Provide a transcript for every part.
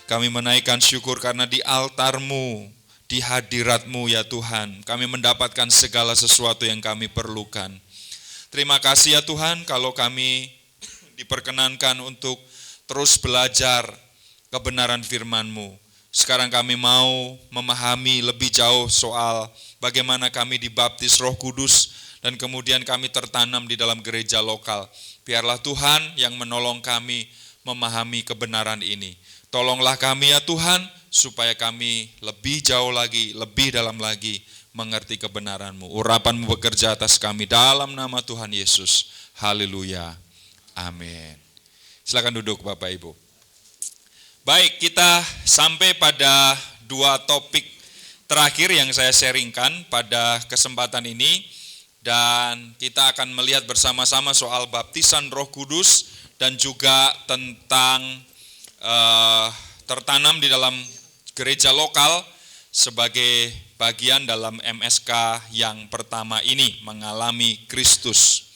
Kami menaikkan syukur karena di altar-Mu, di hadirat-Mu ya Tuhan, kami mendapatkan segala sesuatu yang kami perlukan. Terima kasih ya Tuhan kalau kami diperkenankan untuk terus belajar kebenaran firman-Mu. Sekarang kami mau memahami lebih jauh soal bagaimana kami dibaptis Roh Kudus dan kemudian kami tertanam di dalam gereja lokal. Biarlah Tuhan yang menolong kami memahami kebenaran ini. Tolonglah kami ya Tuhan, supaya kami lebih jauh lagi, lebih dalam lagi mengerti kebenaran-Mu. Urapan-Mu bekerja atas kami dalam nama Tuhan Yesus. Haleluya. Amin. Silakan duduk Bapak Ibu. Baik, kita sampai pada dua topik terakhir yang saya sharingkan pada kesempatan ini. Dan kita akan melihat bersama-sama soal baptisan Roh Kudus dan juga tentang tertanam di dalam gereja lokal sebagai bagian dalam MSK yang pertama ini, mengalami Kristus.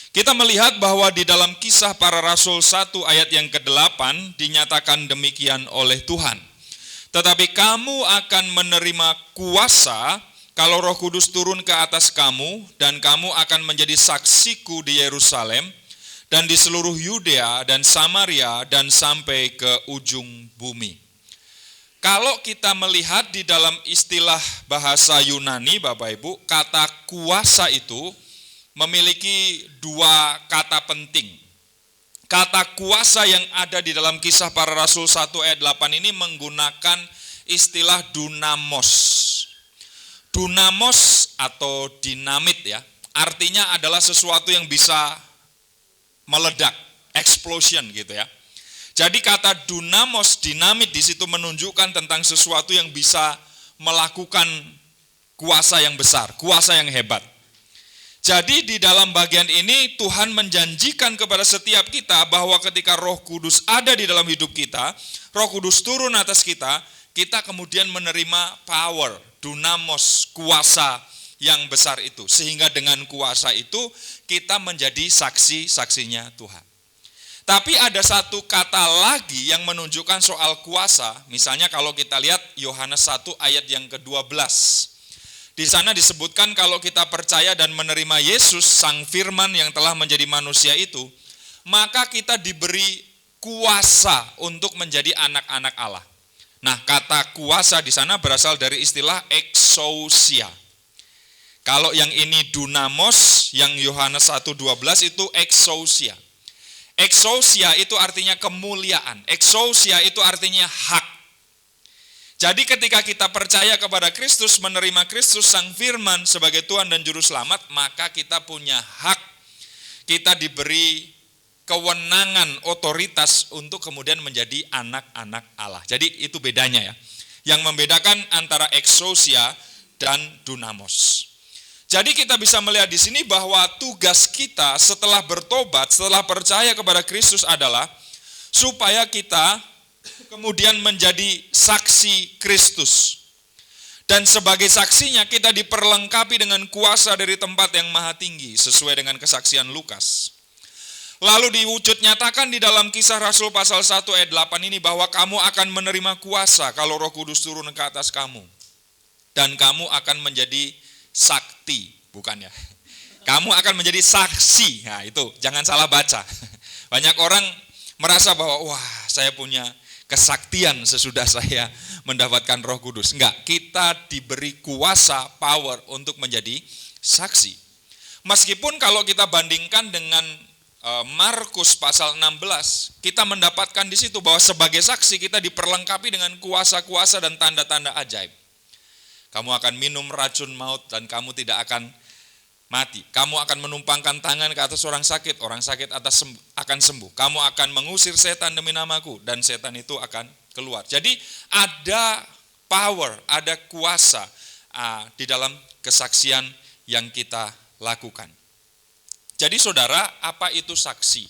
Kita melihat bahwa di dalam Kisah Para Rasul 1 ayat yang ke-8 dinyatakan demikian oleh Tuhan. Tetapi kamu akan menerima kuasa kalau Roh Kudus turun ke atas kamu, dan kamu akan menjadi saksiku di Yerusalem, dan di seluruh Yudea dan Samaria, dan sampai ke ujung bumi. Kalau kita melihat di dalam istilah bahasa Yunani, Bapak Ibu, kata kuasa itu memiliki dua kata penting. Kata kuasa yang ada di dalam Kisah Para Rasul 1 ayat 8 ini menggunakan istilah dunamos. Dunamos atau dinamit ya, artinya adalah sesuatu yang bisa meledak, explosion gitu ya. Jadi kata dunamos, dinamit di situ menunjukkan tentang sesuatu yang bisa melakukan kuasa yang besar, kuasa yang hebat. Jadi di dalam bagian ini Tuhan menjanjikan kepada setiap kita bahwa ketika Roh Kudus ada di dalam hidup kita, Roh Kudus turun atas kita, kita kemudian menerima power, dunamos, kuasa yang besar itu. Sehingga dengan kuasa itu kita menjadi saksi-saksinya Tuhan. Tapi ada satu kata lagi yang menunjukkan soal kuasa. Misalnya kalau kita lihat Yohanes 1 ayat yang ke-12. Di sana disebutkan kalau kita percaya dan menerima Yesus, Sang Firman yang telah menjadi manusia itu, maka kita diberi kuasa untuk menjadi anak-anak Allah. Nah, kata kuasa di sana berasal dari istilah exousia. Kalau yang ini dunamos, yang Yohanes 1:12 itu exousia. Exousia itu artinya kemuliaan. Exousia itu artinya hak. Jadi ketika kita percaya kepada Kristus, menerima Kristus Sang Firman sebagai Tuhan dan Juru Selamat, maka kita punya hak. Kita diberi kewenangan, otoritas untuk kemudian menjadi anak-anak Allah. Jadi itu bedanya ya. Yang membedakan antara exousia dan dunamos. Jadi kita bisa melihat di sini bahwa tugas kita setelah bertobat, setelah percaya kepada Kristus adalah supaya kita kemudian menjadi saksi Kristus. Dan sebagai saksinya kita diperlengkapi dengan kuasa dari tempat yang maha tinggi sesuai dengan kesaksian Lukas. Lalu diwujud nyatakan di dalam Kisah Rasul pasal 1 ayat 8 ini bahwa kamu akan menerima kuasa kalau Roh Kudus turun ke atas kamu. Dan kamu akan menjadi sakti, bukan ya. Kamu akan menjadi saksi. Nah itu, jangan salah baca. Banyak orang merasa bahwa wah saya punya kesaktian sesudah saya mendapatkan Roh Kudus. Enggak, kita diberi kuasa, power untuk menjadi saksi. Meskipun kalau kita bandingkan dengan Markus pasal 16, kita mendapatkan di situ bahwa sebagai saksi kita diperlengkapi dengan kuasa-kuasa dan tanda-tanda ajaib. Kamu akan minum racun maut dan kamu tidak akan mati. Kamu akan menumpangkan tangan ke atas orang sakit akan sembuh. Kamu akan mengusir setan demi namaku dan setan itu akan keluar. Jadi ada power, ada kuasa di dalam kesaksian yang kita lakukan. Jadi saudara, apa itu saksi?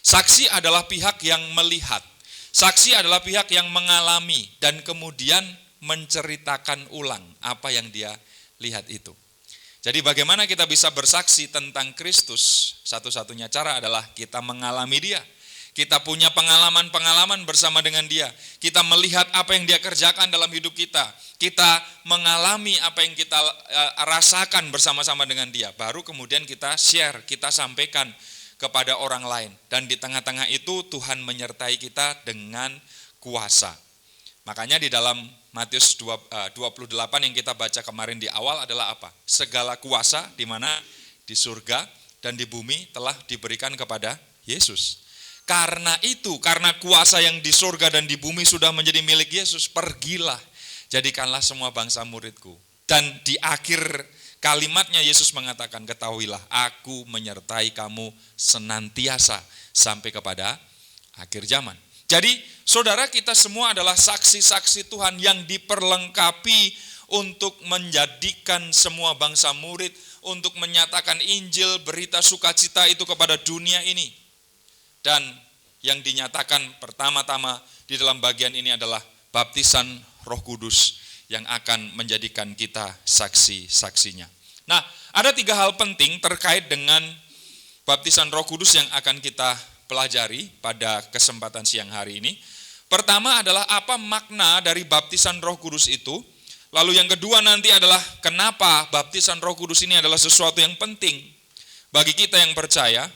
Saksi adalah pihak yang melihat. Saksi adalah pihak yang mengalami dan kemudian menceritakan ulang apa yang dia lihat itu. Jadi bagaimana kita bisa bersaksi tentang Kristus? Satu-satunya cara adalah kita mengalami dia. Kita punya pengalaman-pengalaman bersama dengan dia. Kita melihat apa yang dia kerjakan dalam hidup kita. Kita mengalami apa yang kita rasakan bersama-sama dengan dia. Baru kemudian kita share, kita sampaikan kepada orang lain. Dan di tengah-tengah itu Tuhan menyertai kita dengan kuasa. Makanya di dalam Matius 28 yang kita baca kemarin di awal adalah apa? Segala kuasa di mana di surga dan di bumi telah diberikan kepada Yesus. Karena itu, karena kuasa yang di surga dan di bumi sudah menjadi milik Yesus, pergilah, jadikanlah semua bangsa muridku. Dan di akhir kalimatnya Yesus mengatakan, ketahuilah, aku menyertai kamu senantiasa sampai kepada akhir zaman. Jadi saudara, kita semua adalah saksi-saksi Tuhan yang diperlengkapi untuk menjadikan semua bangsa murid, untuk menyatakan Injil, berita sukacita itu kepada dunia ini. Dan yang dinyatakan pertama-tama di dalam bagian ini adalah baptisan Roh Kudus yang akan menjadikan kita saksi-saksinya. Nah, ada 3 hal penting terkait dengan baptisan Roh Kudus yang akan kita pelajari pada kesempatan siang hari ini. Pertama adalah apa makna dari baptisan Roh Kudus itu. Lalu yang kedua nanti adalah kenapa baptisan Roh Kudus ini adalah sesuatu yang penting bagi kita yang percaya.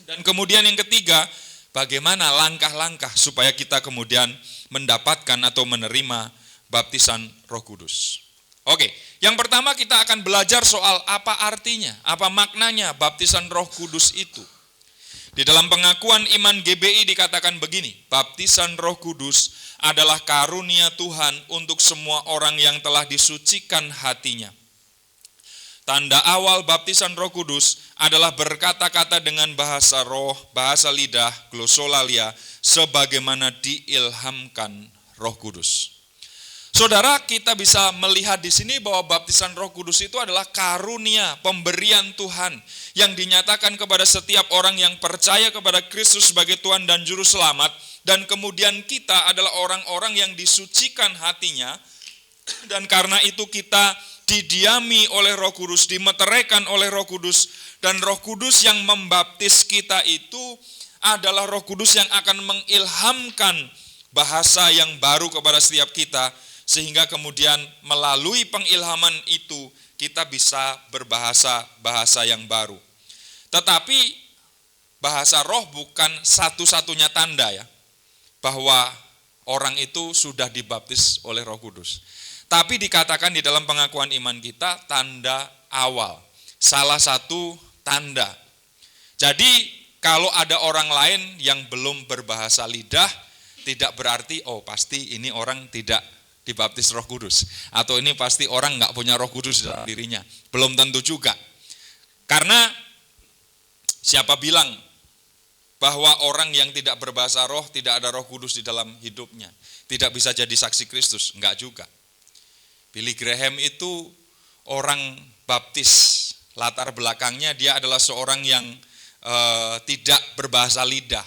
Dan kemudian yang ketiga, bagaimana langkah-langkah supaya kita kemudian mendapatkan atau menerima baptisan Roh Kudus. Oke, yang pertama kita akan belajar soal apa artinya, apa maknanya baptisan Roh Kudus itu. Di dalam pengakuan iman GBI dikatakan begini, baptisan Roh Kudus adalah karunia Tuhan untuk semua orang yang telah disucikan hatinya. Tanda awal baptisan Roh Kudus adalah berkata-kata dengan bahasa roh, bahasa lidah, glosolalia, sebagaimana diilhamkan Roh Kudus. Saudara, kita bisa melihat di sini bahwa baptisan Roh Kudus itu adalah karunia, pemberian Tuhan yang dinyatakan kepada setiap orang yang percaya kepada Kristus sebagai Tuhan dan Juru Selamat, dan kemudian kita adalah orang-orang yang disucikan hatinya, dan karena itu kita didiami oleh Roh Kudus, dimeteraikan oleh Roh Kudus, dan Roh Kudus yang membaptis kita itu adalah Roh Kudus yang akan mengilhamkan bahasa yang baru kepada setiap kita, sehingga kemudian melalui pengilhaman itu kita bisa berbahasa bahasa yang baru. Tetapi bahasa roh bukan satu-satunya tanda ya, bahwa orang itu sudah dibaptis oleh Roh Kudus. Tapi dikatakan di dalam pengakuan iman kita, tanda awal. Salah satu tanda. Jadi kalau ada orang lain yang belum berbahasa lidah, tidak berarti, oh pasti ini orang tidak dibaptis Roh Kudus. Atau ini pasti orang nggak punya Roh Kudus dalam dirinya. Belum tentu juga. Karena siapa bilang bahwa orang yang tidak berbahasa roh, tidak ada Roh Kudus di dalam hidupnya, tidak bisa jadi saksi Kristus? Enggak juga. Billy Graham itu orang baptis, latar belakangnya dia adalah seorang yang tidak berbahasa lidah.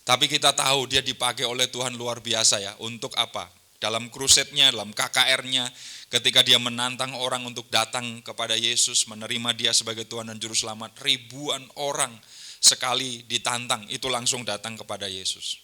Tapi kita tahu dia dipakai oleh Tuhan luar biasa ya. Untuk apa? Dalam krusetnya, dalam KKR-nya, ketika dia menantang orang untuk datang kepada Yesus, menerima dia sebagai Tuhan dan Juru Selamat, ribuan orang sekali ditantang, itu langsung datang kepada Yesus.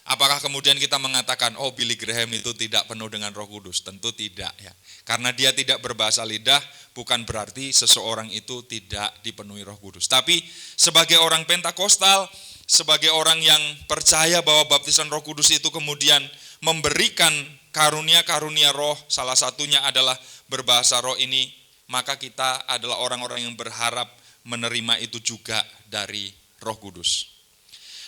Apakah kemudian kita mengatakan, oh Billy Graham itu tidak penuh dengan Roh Kudus? Tentu tidak ya. Karena dia tidak berbahasa lidah, bukan berarti seseorang itu tidak dipenuhi Roh Kudus. Tapi sebagai orang Pentakosta, sebagai orang yang percaya bahwa baptisan Roh Kudus itu kemudian memberikan karunia-karunia roh, salah satunya adalah berbahasa roh ini, maka kita adalah orang-orang yang berharap menerima itu juga dari Roh Kudus.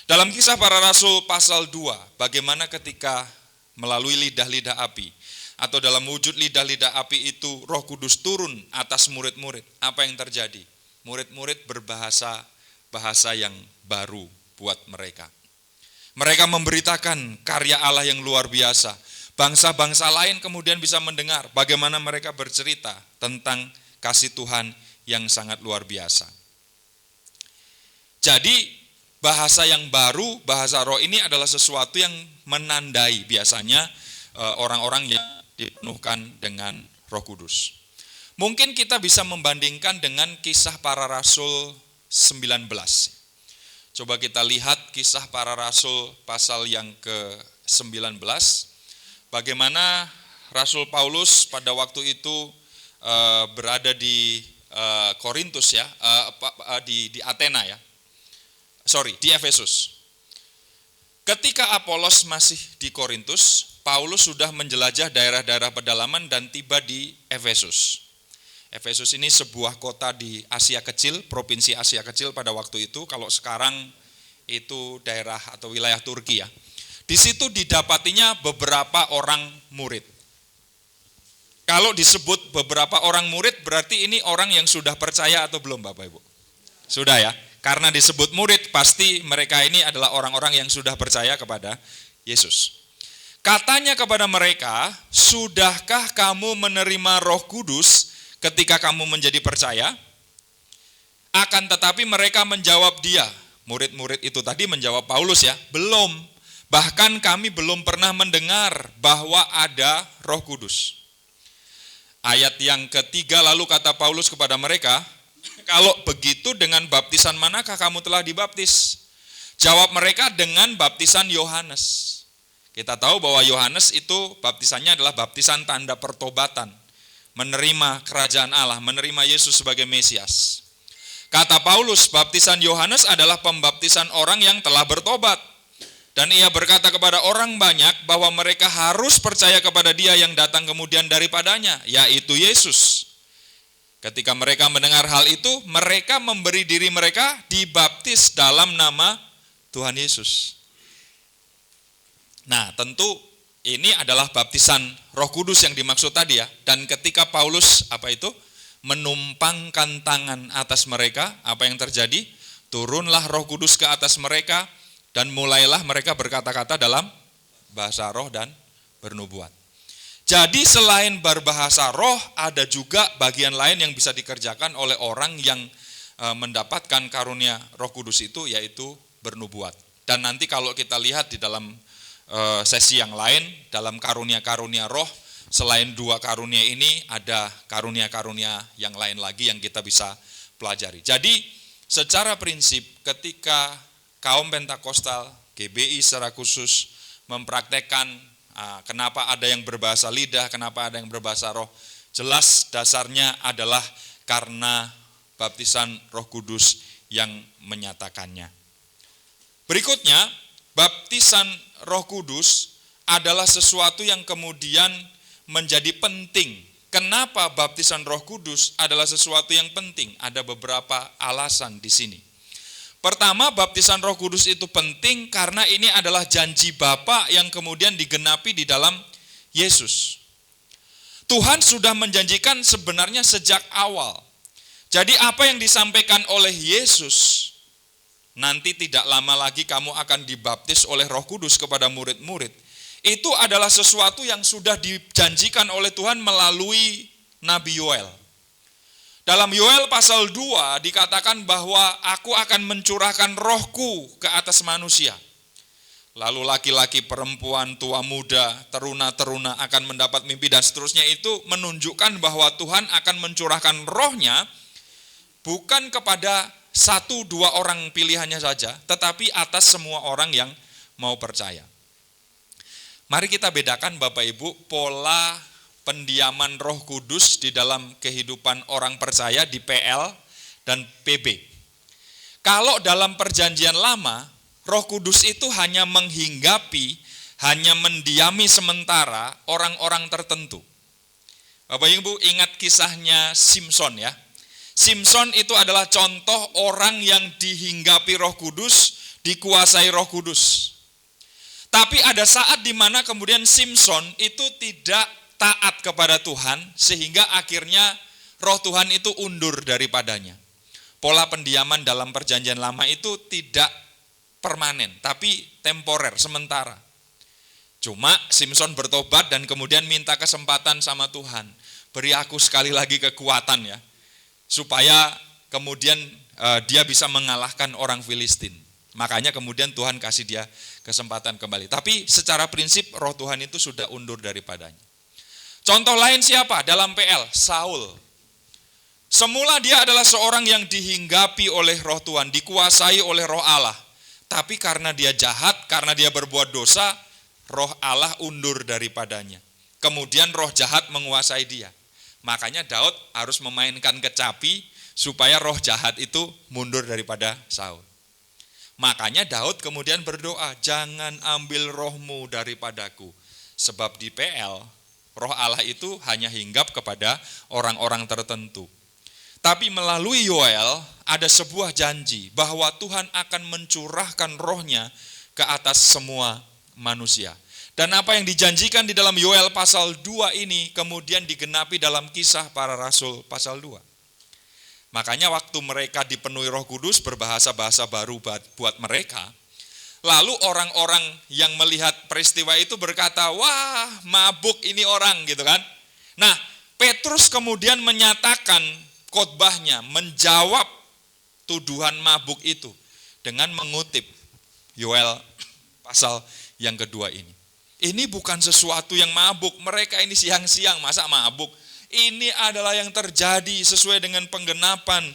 Dalam Kisah Para Rasul pasal 2, bagaimana ketika melalui lidah-lidah api, atau dalam wujud lidah-lidah api itu Roh Kudus turun atas murid-murid, apa yang terjadi? Murid-murid berbahasa bahasa yang baru buat mereka. Mereka memberitakan karya Allah yang luar biasa. Bangsa-bangsa lain kemudian bisa mendengar bagaimana mereka bercerita tentang kasih Tuhan yang sangat luar biasa. Jadi bahasa yang baru, bahasa roh ini adalah sesuatu yang menandai biasanya orang-orang yang dipenuhkan dengan Roh Kudus. Mungkin kita bisa membandingkan dengan Kisah Para Rasul 19. Coba kita lihat Kisah Para Rasul pasal yang ke-19. Bagaimana Rasul Paulus pada waktu itu berada di Korintus ya, di Athena ya. Di Efesus. Ketika Apolos masih di Korintus, Paulus sudah menjelajah daerah-daerah pedalaman dan tiba di Efesus. Efesus ini sebuah kota di Asia Kecil, provinsi Asia Kecil pada waktu itu, kalau sekarang itu daerah atau wilayah Turki ya. Di situ didapatinya beberapa orang murid. Kalau disebut beberapa orang murid, berarti ini orang yang sudah percaya atau belum Bapak Ibu? Sudah ya, karena disebut murid, pasti mereka ini adalah orang-orang yang sudah percaya kepada Yesus. Katanya kepada mereka, sudahkah kamu menerima Roh Kudus ketika kamu menjadi percaya? Akan tetapi mereka menjawab dia, murid-murid itu tadi menjawab Paulus ya, belum. Bahkan kami belum pernah mendengar bahwa ada Roh Kudus. Ayat yang ketiga lalu kata Paulus kepada mereka, kalau begitu dengan baptisan manakah kamu telah dibaptis? Jawab mereka, dengan baptisan Yohanes. Kita tahu bahwa Yohanes itu baptisannya adalah baptisan tanda pertobatan. Menerima kerajaan Allah, menerima Yesus sebagai Mesias. Kata Paulus, baptisan Yohanes adalah pembaptisan orang yang telah bertobat. Dan ia berkata kepada orang banyak bahwa mereka harus percaya kepada dia yang datang kemudian daripadanya, yaitu Yesus. Ketika mereka mendengar hal itu, mereka memberi diri mereka dibaptis dalam nama Tuhan Yesus. Nah, tentu ini adalah baptisan Roh Kudus yang dimaksud tadi ya. Dan ketika Paulus menumpangkan tangan atas mereka, apa yang terjadi? Turunlah Roh Kudus ke atas mereka dan mulailah mereka berkata-kata dalam bahasa roh dan bernubuat. Jadi selain berbahasa roh, ada juga bagian lain yang bisa dikerjakan oleh orang yang mendapatkan karunia Roh Kudus itu, yaitu bernubuat. Dan nanti kalau kita lihat di dalam sesi yang lain, dalam karunia-karunia roh, selain dua karunia ini, ada karunia-karunia yang lain lagi yang kita bisa pelajari. Jadi secara prinsip ketika kaum Pentakosta, GBI secara khusus mempraktekkan kenapa ada yang berbahasa lidah, kenapa ada yang berbahasa roh, jelas dasarnya adalah karena baptisan Roh Kudus yang menyatakannya. Berikutnya, baptisan Roh Kudus adalah sesuatu yang kemudian menjadi penting. Kenapa baptisan Roh Kudus adalah sesuatu yang penting? Ada beberapa alasan di sini. Pertama, baptisan Roh Kudus itu penting karena ini adalah janji Bapa yang kemudian digenapi di dalam Yesus. Tuhan sudah menjanjikan sebenarnya sejak awal. Jadi apa yang disampaikan oleh Yesus, nanti tidak lama lagi kamu akan dibaptis oleh Roh Kudus kepada murid-murid, itu adalah sesuatu yang sudah dijanjikan oleh Tuhan melalui Nabi Yoel. Dalam Yoel pasal 2 dikatakan bahwa aku akan mencurahkan rohku ke atas manusia. Lalu laki-laki, perempuan, tua muda, teruna-teruna akan mendapat mimpi dan seterusnya. Itu menunjukkan bahwa Tuhan akan mencurahkan rohnya bukan kepada 1-2 orang pilihannya saja, tetapi atas semua orang yang mau percaya. Mari kita bedakan Bapak Ibu pola pendiaman Roh Kudus di dalam kehidupan orang percaya di PL dan PB. Kalau dalam perjanjian lama, Roh Kudus itu hanya menghinggapi, hanya mendiami sementara orang-orang tertentu. Bapak Ibu ingat kisahnya Simson ya. Simson itu adalah contoh orang yang dihinggapi Roh Kudus, dikuasai Roh Kudus. Tapi ada saat di mana kemudian Simson itu tidak taat kepada Tuhan, sehingga akhirnya roh Tuhan itu undur daripadanya. Pola pendiaman dalam perjanjian lama itu tidak permanen, tapi temporer, sementara. Cuma Simson bertobat dan kemudian minta kesempatan sama Tuhan. Beri aku sekali lagi kekuatan ya, supaya kemudian dia bisa mengalahkan orang Filistin. Makanya kemudian Tuhan kasih dia kesempatan kembali. Tapi secara prinsip roh Tuhan itu sudah undur daripadanya. Contoh lain siapa? Dalam PL, Saul. Semula dia adalah seorang yang dihinggapi oleh roh Tuhan, dikuasai oleh roh Allah. Tapi karena dia jahat, karena dia berbuat dosa, roh Allah undur daripadanya. Kemudian roh jahat menguasai dia. Makanya Daud harus memainkan kecapi supaya roh jahat itu mundur daripada Saul. Makanya Daud kemudian berdoa, jangan ambil rohmu daripadaku. Sebab di PL, roh Allah itu hanya hinggap kepada orang-orang tertentu. Tapi melalui Yoel ada sebuah janji bahwa Tuhan akan mencurahkan rohnya ke atas semua manusia. Dan apa yang dijanjikan di dalam Yoel pasal 2 ini kemudian digenapi dalam Kisah Para Rasul pasal 2. Makanya waktu mereka dipenuhi Roh Kudus berbahasa-bahasa baru buat mereka. Lalu orang-orang yang melihat peristiwa itu berkata, wah mabuk ini orang gitu kan. Nah Petrus kemudian menyatakan khotbahnya, menjawab tuduhan mabuk itu dengan mengutip Yoel pasal yang kedua ini. Ini bukan sesuatu yang mabuk, mereka ini siang-siang masa mabuk. Ini adalah yang terjadi sesuai dengan penggenapan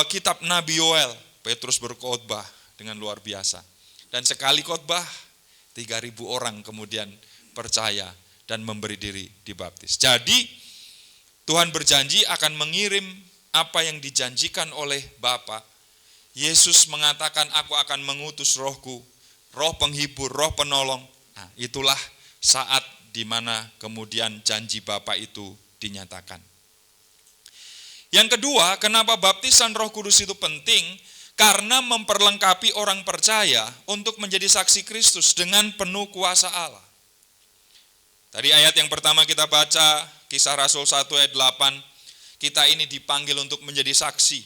kitab Nabi Yoel. Petrus berkhotbah dengan luar biasa. Dan sekali khotbah 3.000 orang kemudian percaya dan memberi diri dibaptis. Jadi Tuhan berjanji akan mengirim apa yang dijanjikan oleh Bapa. Yesus mengatakan, aku akan mengutus rohku, roh penghibur, roh penolong. Nah, itulah saat di mana kemudian janji Bapa itu dinyatakan. Yang kedua, kenapa baptisan Roh Kudus itu penting? Karena memperlengkapi orang percaya untuk menjadi saksi Kristus dengan penuh kuasa Allah. Tadi ayat yang pertama kita baca, Kisah Rasul 1 ayat 8, kita ini dipanggil untuk menjadi saksi.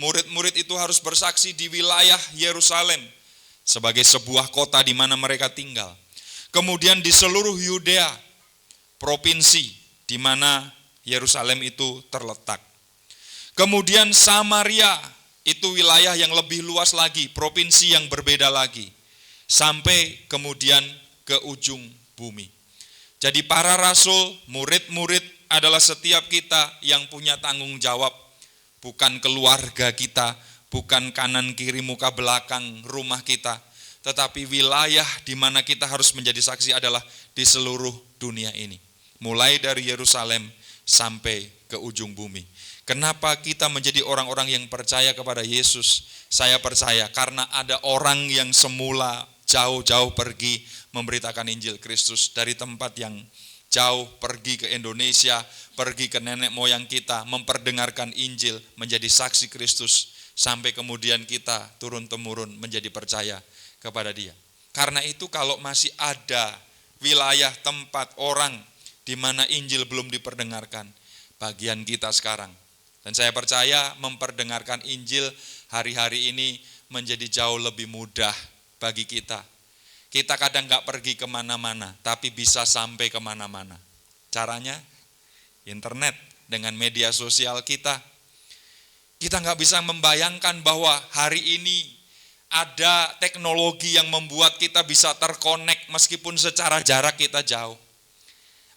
Murid-murid itu harus bersaksi di wilayah Yerusalem sebagai sebuah kota di mana mereka tinggal. Kemudian di seluruh Yudea, provinsi di mana Yerusalem itu terletak. Kemudian Samaria, itu wilayah yang lebih luas lagi, provinsi yang berbeda lagi. Sampai kemudian ke ujung bumi. Jadi para rasul, murid-murid adalah setiap kita yang punya tanggung jawab. Bukan keluarga kita, bukan kanan kiri muka belakang rumah kita. Tetapi wilayah di mana kita harus menjadi saksi adalah di seluruh dunia ini. Mulai dari Yerusalem sampai ke ujung bumi. Kenapa kita menjadi orang-orang yang percaya kepada Yesus? Saya percaya karena ada orang yang semula jauh-jauh pergi memberitakan Injil Kristus dari tempat yang jauh, pergi ke Indonesia, pergi ke nenek moyang kita, memperdengarkan Injil, menjadi saksi Kristus, sampai kemudian kita turun-temurun menjadi percaya kepada Dia. Karena itu kalau masih ada wilayah tempat orang di mana Injil belum diperdengarkan, bagian kita sekarang. Dan saya percaya memperdengarkan Injil hari-hari ini menjadi jauh lebih mudah bagi kita. Kita kadang gak pergi kemana-mana, tapi bisa sampai kemana-mana. Caranya internet dengan media sosial kita. Kita gak bisa membayangkan bahwa hari ini ada teknologi yang membuat kita bisa terkonek meskipun secara jarak kita jauh.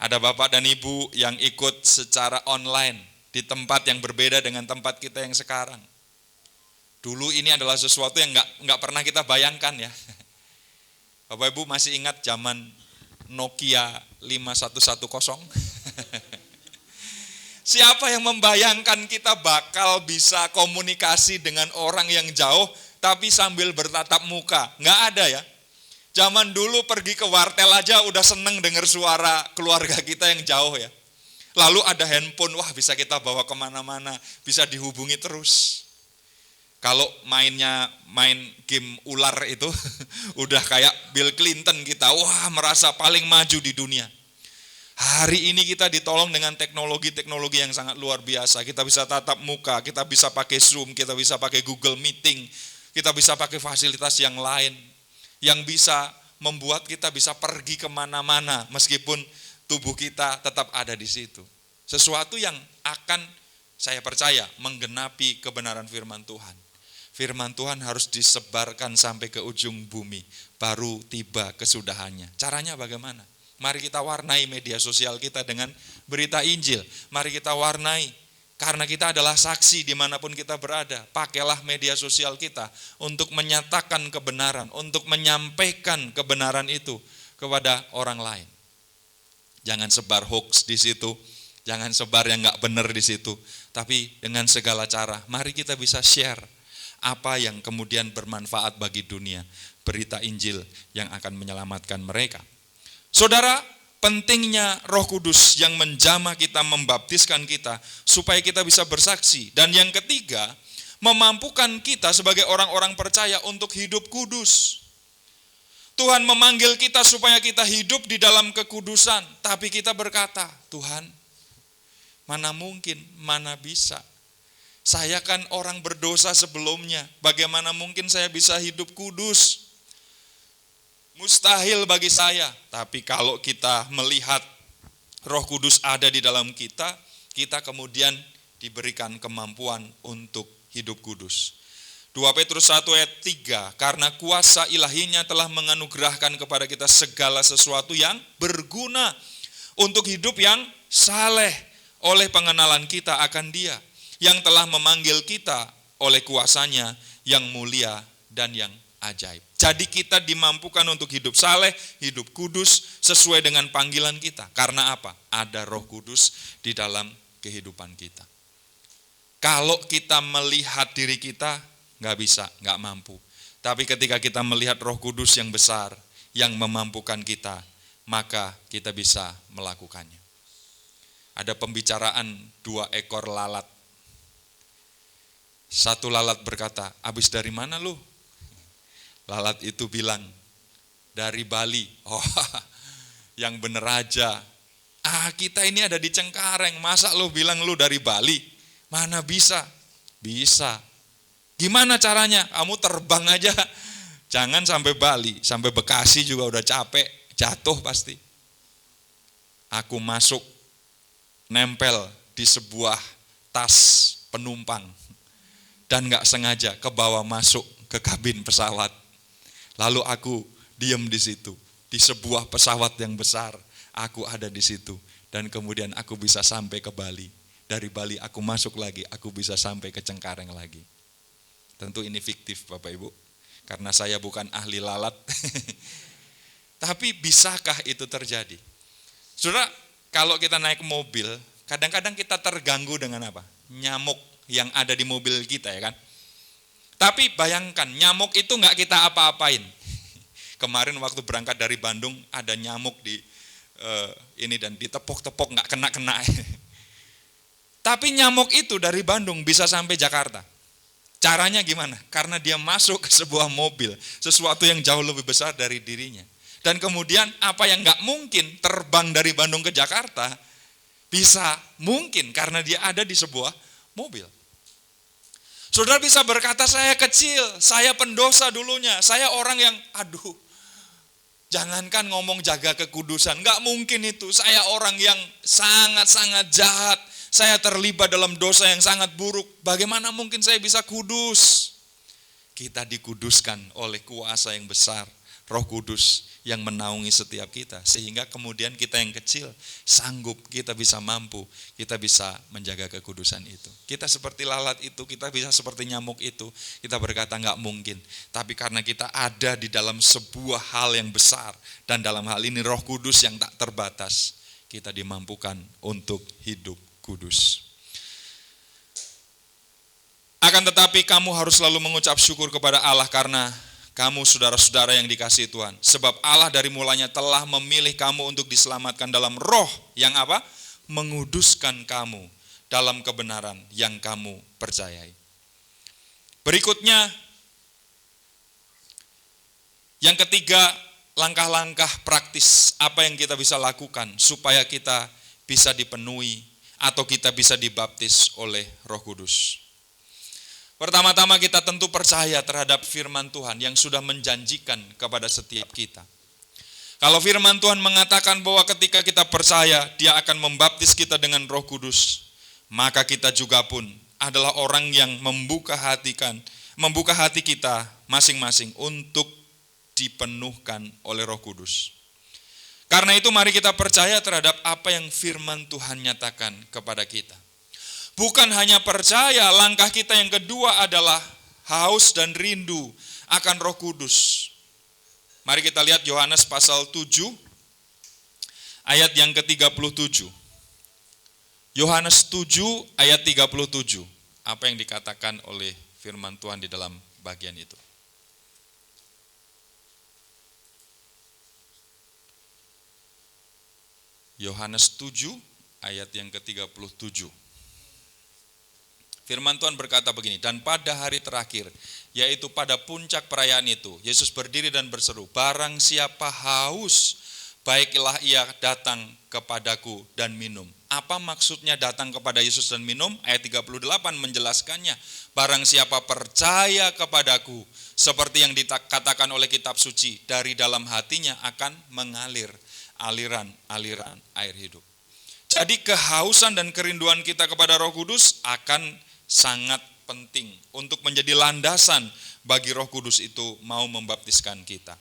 Ada bapak dan ibu yang ikut secara online di tempat yang berbeda dengan tempat kita yang sekarang. Dulu ini adalah sesuatu yang nggak pernah kita bayangkan ya. Bapak Ibu masih ingat zaman Nokia 5110? Siapa yang membayangkan kita bakal bisa komunikasi dengan orang yang jauh tapi sambil bertatap muka? Nggak ada ya. Zaman dulu pergi ke wartel aja udah seneng dengar suara keluarga kita yang jauh ya. Lalu ada handphone, wah bisa kita bawa kemana-mana, bisa dihubungi terus. Kalau main game ular itu, udah kayak Bill Clinton kita, wah merasa paling maju di dunia. Hari ini kita ditolong dengan teknologi-teknologi yang sangat luar biasa. Kita bisa tatap muka, kita bisa pakai Zoom, kita bisa pakai Google Meeting, kita bisa pakai fasilitas yang lain. Yang bisa membuat kita bisa pergi kemana-mana, meskipun tubuh kita tetap ada di situ. Sesuatu yang akan, saya percaya, menggenapi kebenaran firman Tuhan. Firman Tuhan harus disebarkan sampai ke ujung bumi, baru tiba kesudahannya. Caranya bagaimana? Mari kita warnai media sosial kita dengan berita Injil. Mari kita warnai Karena kita adalah saksi dimanapun kita berada. Pakailah media sosial kita untuk menyatakan kebenaran, untuk menyampaikan kebenaran itu kepada orang lain. Jangan sebar hoax di situ, jangan sebar yang nggak benar di situ. Tapi dengan segala cara, mari kita bisa share apa yang kemudian bermanfaat bagi dunia. Berita Injil yang akan menyelamatkan mereka. Saudara, pentingnya Roh Kudus yang menjamah kita, membaptiskan kita, supaya kita bisa bersaksi. Dan yang ketiga, memampukan kita sebagai orang-orang percaya untuk hidup kudus. Tuhan memanggil kita supaya kita hidup di dalam kekudusan, tapi kita berkata, Tuhan, mana mungkin, mana bisa. Saya kan orang berdosa sebelumnya, bagaimana mungkin saya bisa hidup kudus? Mustahil bagi saya. Tapi kalau kita melihat Roh Kudus ada di dalam kita, kita kemudian diberikan kemampuan untuk hidup kudus. 2 Petrus 1 ayat 3, karena kuasa ilahinya telah menganugerahkan kepada kita segala sesuatu yang berguna untuk hidup yang saleh oleh pengenalan kita akan Dia, yang telah memanggil kita oleh kuasanya yang mulia dan yang ajaib. Jadi kita dimampukan untuk hidup saleh, hidup kudus sesuai dengan panggilan kita. Karena apa? Ada Roh Kudus di dalam kehidupan kita. Kalau kita melihat diri kita, nggak bisa, nggak mampu. Tapi ketika kita melihat Roh Kudus yang besar, yang memampukan kita, maka kita bisa melakukannya. Ada pembicaraan 2 ekor lalat. Satu lalat berkata, "Habis dari mana lu?" Lalat itu bilang, "Dari Bali." Oh, yang bener aja. Kita ini ada di Cengkareng, masa lu bilang lu dari Bali? Mana bisa? Bisa. Gimana caranya? Kamu terbang aja. Jangan sampai Bali, sampai Bekasi juga udah capek, jatuh pasti. Aku masuk, nempel di sebuah tas penumpang. Dan gak sengaja ke bawah masuk ke kabin pesawat. Lalu aku diam di situ, di sebuah pesawat yang besar, aku ada di situ. Dan kemudian aku bisa sampai ke Bali. Dari Bali aku masuk lagi, aku bisa sampai ke Cengkareng lagi. Tentu ini fiktif Bapak Ibu, karena saya bukan ahli lalat. Tapi bisakah itu terjadi? Saudara, kalau kita naik mobil, kadang-kadang kita terganggu dengan apa? Nyamuk yang ada di mobil kita, ya kan? Tapi bayangkan, nyamuk itu nggak kita apa-apain. Kemarin waktu berangkat dari Bandung, ada nyamuk di ini dan ditepok-tepok nggak kena-kena. Tapi nyamuk itu dari Bandung bisa sampai Jakarta. Caranya gimana? Karena dia masuk ke sebuah mobil, sesuatu yang jauh lebih besar dari dirinya. Dan kemudian apa yang nggak mungkin terbang dari Bandung ke Jakarta, bisa mungkin karena dia ada di sebuah mobil. Saudara bisa berkata, saya kecil, saya pendosa dulunya, saya orang yang, jangankan ngomong jaga kekudusan, nggak mungkin itu. Saya orang yang sangat-sangat jahat, saya terlibat dalam dosa yang sangat buruk. Bagaimana mungkin saya bisa kudus? Kita dikuduskan oleh kuasa yang besar, Roh Kudus yang menaungi setiap kita. Sehingga kemudian kita yang kecil sanggup, kita bisa mampu, kita bisa menjaga kekudusan itu. Kita seperti lalat itu, kita bisa seperti nyamuk itu. Kita berkata nggak mungkin. Tapi karena kita ada di dalam sebuah hal yang besar, dan dalam hal ini Roh Kudus yang tak terbatas, kita dimampukan untuk hidup kudus. Akan tetapi kamu harus selalu mengucap syukur kepada Allah karena kamu saudara-saudara yang dikasihi Tuhan. Sebab Allah dari mulanya telah memilih kamu untuk diselamatkan dalam roh yang apa? Menguduskan kamu dalam kebenaran yang kamu percayai. Berikutnya, yang ketiga, langkah-langkah praktis apa yang kita bisa lakukan supaya kita bisa dipenuhi atau kita bisa dibaptis oleh Roh Kudus. Pertama-tama kita tentu percaya terhadap firman Tuhan yang sudah menjanjikan kepada setiap kita. Kalau firman Tuhan mengatakan bahwa ketika kita percaya, Dia akan membaptis kita dengan Roh Kudus, maka kita juga pun adalah orang yang membuka hati kita masing-masing untuk dipenuhkan oleh Roh Kudus. Karena itu mari kita percaya terhadap apa yang firman Tuhan nyatakan kepada kita. Bukan hanya percaya, langkah kita yang kedua adalah haus dan rindu akan Roh Kudus. Mari kita lihat Yohanes pasal 7 ayat yang ke-37. Yohanes 7 ayat 37. Apa yang dikatakan oleh firman Tuhan di dalam bagian itu? Yohanes 7 ayat yang ke-37. Firman Tuhan berkata begini, dan pada hari terakhir, yaitu pada puncak perayaan itu, Yesus berdiri dan berseru, barang siapa haus, baiklah ia datang kepadaku dan minum. Apa maksudnya datang kepada Yesus dan minum? Ayat 38 menjelaskannya, barang siapa percaya kepadaku, seperti yang dikatakan oleh kitab suci, dari dalam hatinya akan mengalir aliran-aliran air hidup. Jadi kehausan dan kerinduan kita kepada Roh Kudus akan sangat penting untuk menjadi landasan bagi Roh Kudus itu mau membaptiskan kita.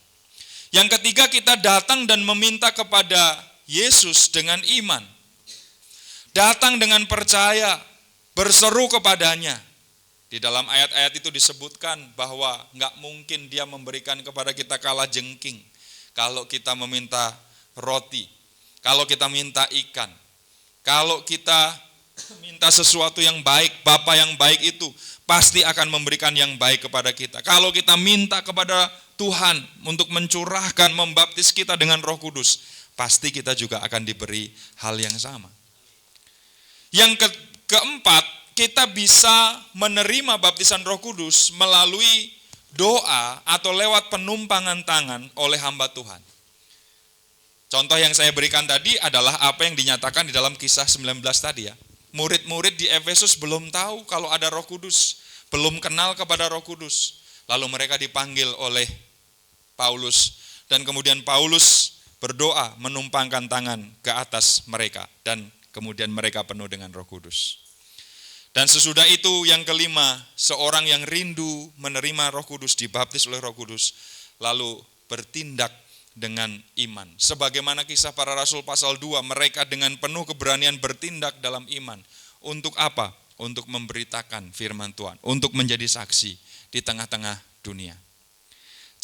Yang ketiga, kita datang dan meminta kepada Yesus dengan iman. Datang dengan percaya, berseru kepadanya. Di dalam ayat-ayat itu disebutkan bahwa nggak mungkin dia memberikan kepada kita kala jengking. Kalau kita meminta roti, kalau kita minta ikan, kalau kita minta sesuatu yang baik, Bapa yang baik itu pasti akan memberikan yang baik kepada kita. Kalau kita minta kepada Tuhan untuk mencurahkan, membaptis kita dengan Roh Kudus, pasti kita juga akan diberi hal yang sama. Yang keempat, kita bisa menerima baptisan Roh Kudus melalui doa atau lewat penumpangan tangan oleh hamba Tuhan. Contoh yang saya berikan tadi adalah apa yang dinyatakan di dalam Kisah 19 tadi ya. Murid-murid di Efesus belum tahu kalau ada Roh Kudus, belum kenal kepada Roh Kudus. Lalu mereka dipanggil oleh Paulus, dan kemudian Paulus berdoa menumpangkan tangan ke atas mereka, dan kemudian mereka penuh dengan Roh Kudus. Dan sesudah itu yang kelima, seorang yang rindu menerima Roh Kudus, dibaptis oleh Roh Kudus, lalu bertindak dengan iman. Sebagaimana kisah para rasul pasal 2, mereka dengan penuh keberanian bertindak dalam iman. Untuk apa? Untuk memberitakan firman Tuhan, untuk menjadi saksi di tengah-tengah dunia.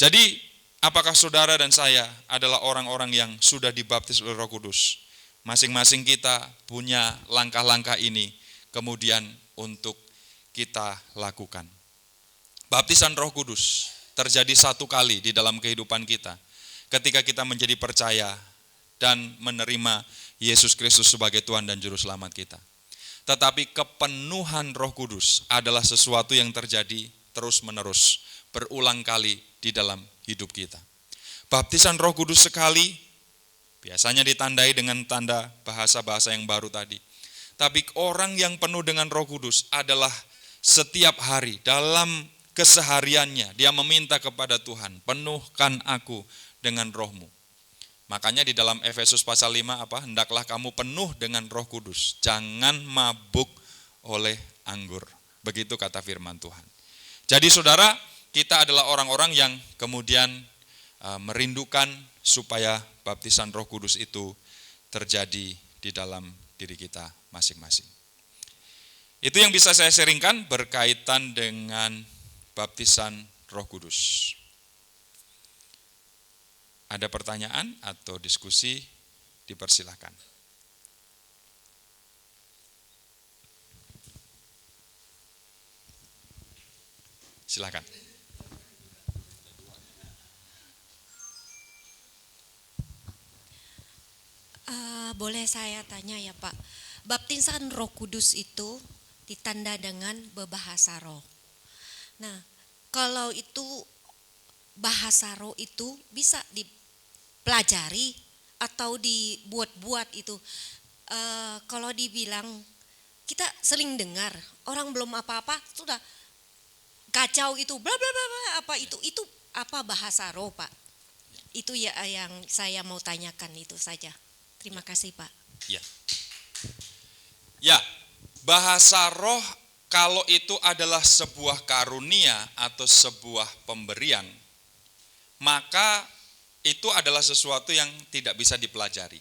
Jadi, apakah saudara dan saya adalah orang-orang yang sudah dibaptis oleh Roh Kudus? Masing-masing kita punya langkah-langkah ini, kemudian untuk kita lakukan. Baptisan Roh Kudus terjadi satu kali di dalam kehidupan kita, ketika kita menjadi percaya dan menerima Yesus Kristus sebagai Tuhan dan Juru Selamat kita. Tetapi kepenuhan Roh Kudus adalah sesuatu yang terjadi terus-menerus, berulang kali di dalam hidup kita. Baptisan Roh Kudus sekali, biasanya ditandai dengan tanda bahasa-bahasa yang baru tadi. Tapi orang yang penuh dengan Roh Kudus adalah setiap hari dalam kesehariannya, dia meminta kepada Tuhan, penuhkan aku dengan roh-Mu. Makanya di dalam Efesus pasal 5 apa? Hendaklah kamu penuh dengan Roh Kudus, jangan mabuk oleh anggur. Begitu kata firman Tuhan. Jadi saudara, kita adalah orang-orang yang kemudian merindukan supaya baptisan Roh Kudus itu terjadi di dalam diri kita masing-masing. Itu yang bisa saya sharingkan berkaitan dengan baptisan Roh Kudus. Ada pertanyaan atau diskusi, dipersilakan. Silakan. Boleh saya tanya ya Pak, baptisan Roh Kudus itu ditanda dengan berbahasa roh. Nah, kalau itu bahasa roh itu bisa dipelajari atau dibuat-buat itu. Kalau dibilang, kita sering dengar orang belum apa-apa sudah kacau itu bla bla bla apa itu apa bahasa roh Pak? Itu ya yang saya mau tanyakan itu saja. Terima kasih Pak. Ya, bahasa roh kalau itu adalah sebuah karunia atau sebuah pemberian, maka itu adalah sesuatu yang tidak bisa dipelajari.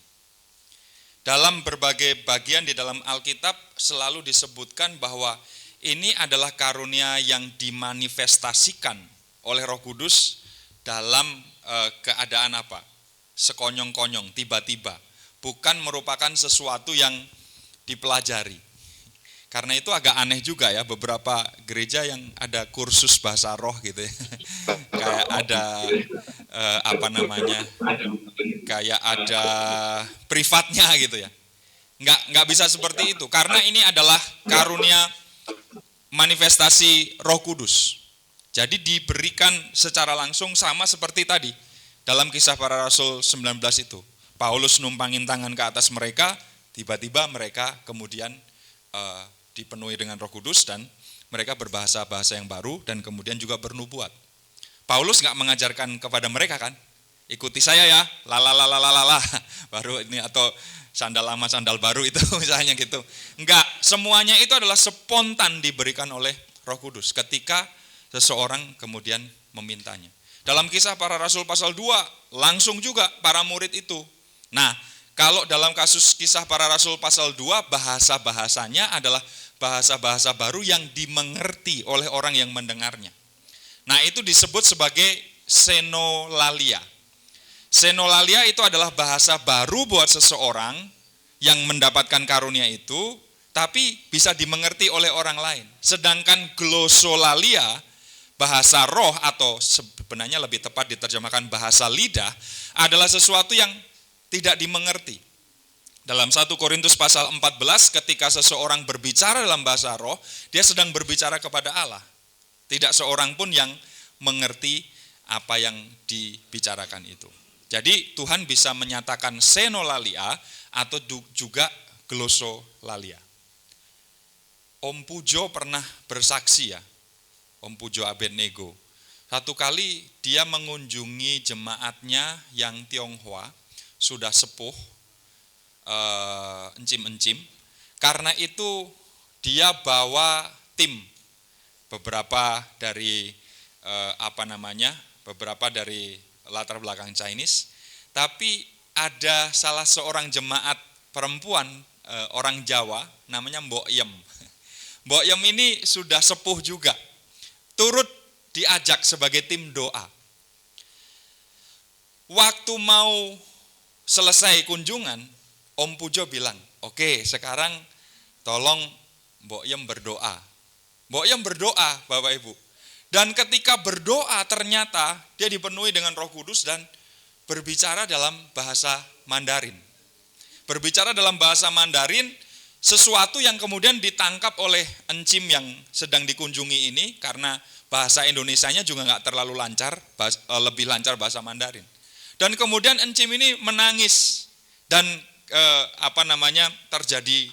dalam berbagai bagian di dalam Alkitab selalu disebutkan bahwa ini adalah karunia yang dimanifestasikan oleh Roh Kudus dalam keadaan apa? Sekonyong-konyong, tiba-tiba. Bukan merupakan sesuatu yang dipelajari. Karena itu agak aneh juga ya, beberapa gereja yang ada kursus bahasa roh gitu ya. Kayak ada kayak ada privatnya gitu ya. Nggak bisa seperti itu, karena ini adalah karunia manifestasi Roh Kudus. Jadi diberikan secara langsung sama seperti tadi dalam Kisah Para Rasul 19 itu. Paulus numpangin tangan ke atas mereka, tiba-tiba mereka kemudian dipenuhi dengan Roh Kudus dan mereka berbahasa-bahasa yang baru dan kemudian juga bernubuat. Paulus nggak mengajarkan kepada mereka kan, ikuti saya ya, lalalalala, baru ini atau sandal lama sandal baru itu misalnya gitu. Enggak, semuanya itu adalah spontan diberikan oleh Roh Kudus ketika seseorang kemudian memintanya. Dalam Kisah Para Rasul pasal 2 langsung juga para murid itu. Nah, kalau dalam kasus Kisah Para Rasul pasal 2 bahasa-bahasanya adalah bahasa-bahasa baru yang dimengerti oleh orang yang mendengarnya. Nah, itu disebut sebagai senolalia. Senolalia itu adalah bahasa baru buat seseorang yang mendapatkan karunia itu, tapi bisa dimengerti oleh orang lain. Sedangkan glosolalia, bahasa roh atau sebenarnya lebih tepat diterjemahkan bahasa lidah, adalah sesuatu yang tidak dimengerti. Dalam 1 Korintus pasal 14 ketika seseorang berbicara dalam bahasa roh, dia sedang berbicara kepada Allah. Tidak seorang pun yang mengerti apa yang dibicarakan itu. Jadi Tuhan bisa menyatakan senolalia atau juga glosolalia. Om Pujo pernah bersaksi ya, Om Pujo Abednego. Satu kali dia mengunjungi jemaatnya yang Tionghoa, sudah sepuh, encim-encim. Karena itu dia bawa tim, beberapa dari beberapa dari latar belakang Chinese, tapi ada salah seorang jemaat perempuan orang Jawa namanya Mbok Yem. Mbok Yem ini sudah sepuh juga, turut diajak sebagai tim doa. Waktu mau selesai kunjungan, Om Pujo bilang, oke, sekarang tolong Mbok Yem berdoa. Mbok Yem berdoa, Bapak Ibu. Dan ketika berdoa ternyata dia dipenuhi dengan Roh Kudus dan berbicara dalam bahasa Mandarin. Berbicara dalam bahasa Mandarin, sesuatu yang kemudian ditangkap oleh encim yang sedang dikunjungi ini, karena bahasa Indonesianya juga nggak terlalu lancar, lebih lancar bahasa Mandarin. Dan kemudian encim ini menangis dan terjadi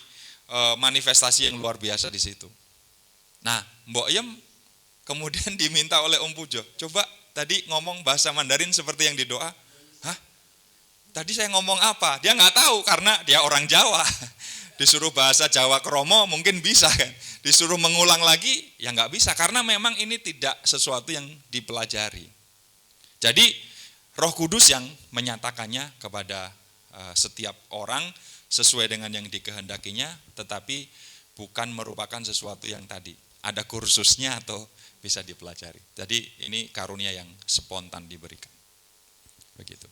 manifestasi yang luar biasa di situ. Nah, Mbok Yem kemudian diminta oleh Om Pujo, coba tadi ngomong bahasa Mandarin seperti yang di doa. Hah? Tadi saya ngomong apa? Dia nggak tahu karena dia orang Jawa. Disuruh bahasa Jawa Kromo mungkin bisa kan. Disuruh mengulang lagi, ya nggak bisa karena memang ini tidak sesuatu yang dipelajari. Jadi Roh Kudus yang menyatakannya kepada setiap orang sesuai dengan yang dikehendakinya, tetapi bukan merupakan sesuatu yang tadi ada kursusnya atau bisa dipelajari. Jadi ini karunia yang spontan diberikan. Begitu.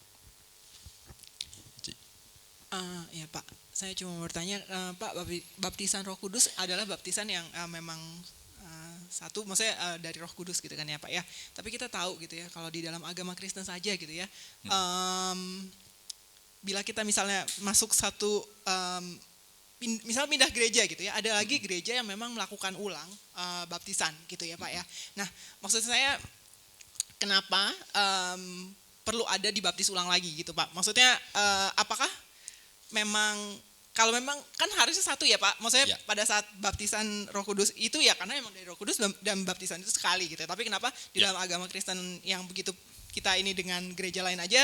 Ya Pak, saya cuma bertanya, Pak, baptisan Roh Kudus adalah baptisan yang memang satu, maksudnya dari Roh Kudus gitu kan ya Pak ya. Tapi kita tahu gitu ya, kalau di dalam agama Kristen saja gitu ya, bila kita misalnya masuk satu, misal pindah gereja gitu ya, ada lagi gereja yang memang melakukan ulang baptisan gitu ya Pak ya. Nah, maksud saya kenapa perlu ada dibaptis ulang lagi gitu Pak? Maksudnya apakah memang, kalau memang kan harusnya satu ya Pak, maksudnya pada saat baptisan Roh Kudus itu ya karena memang dari Roh Kudus dan baptisan itu sekali gitu. Tapi kenapa di dalam agama Kristen yang begitu kita ini dengan gereja lain aja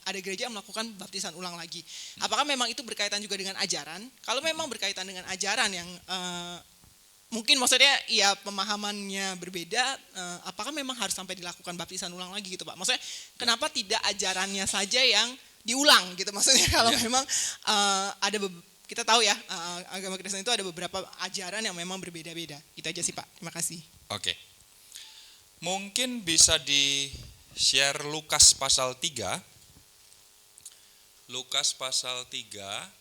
ada gereja yang melakukan baptisan ulang lagi? Apakah memang itu berkaitan juga dengan ajaran? Kalau memang berkaitan dengan ajaran yang mungkin maksudnya ya pemahamannya berbeda, apakah memang harus sampai dilakukan baptisan ulang lagi gitu Pak? Maksudnya kenapa tidak ajarannya saja yang diulang gitu. Maksudnya kalau Ya. memang ada kita tahu ya agama Kristen itu ada beberapa ajaran yang memang berbeda-beda. Itu aja sih Pak. Terima kasih. Oke. Mungkin bisa di-share Lukas pasal 3. Lukas pasal 3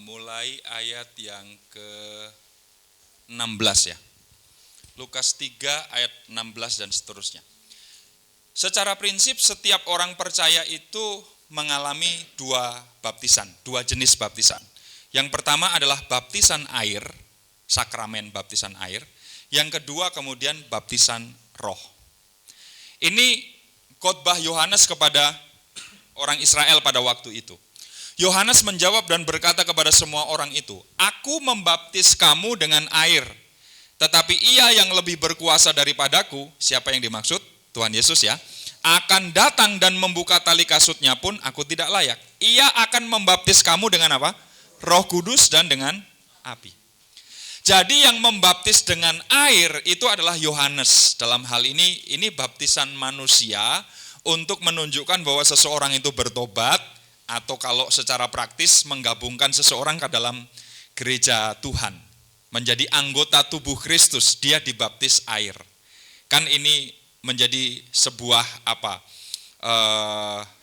mulai ayat yang ke-16 ya. Lukas 3 ayat 16 dan seterusnya. Secara prinsip setiap orang percaya itu mengalami dua jenis baptisan. Yang pertama adalah baptisan air, sakramen baptisan air. Yang kedua kemudian baptisan roh. Ini khotbah Yohanes kepada orang Israel pada waktu itu. Yohanes menjawab dan berkata kepada semua orang itu, "Aku membaptis kamu dengan air, tetapi Ia yang lebih berkuasa daripadaku," siapa yang dimaksud? Tuhan Yesus ya, "akan datang dan membuka tali kasutnya pun aku tidak layak. Ia akan membaptis kamu dengan apa? Roh Kudus dan dengan api." Jadi yang membaptis dengan air itu adalah Yohanes. Dalam hal ini baptisan manusia untuk menunjukkan bahwa seseorang itu bertobat, atau kalau secara praktis menggabungkan seseorang ke dalam gereja Tuhan. Menjadi anggota tubuh Kristus, dia dibaptis air. Kan ini menjadi sebuah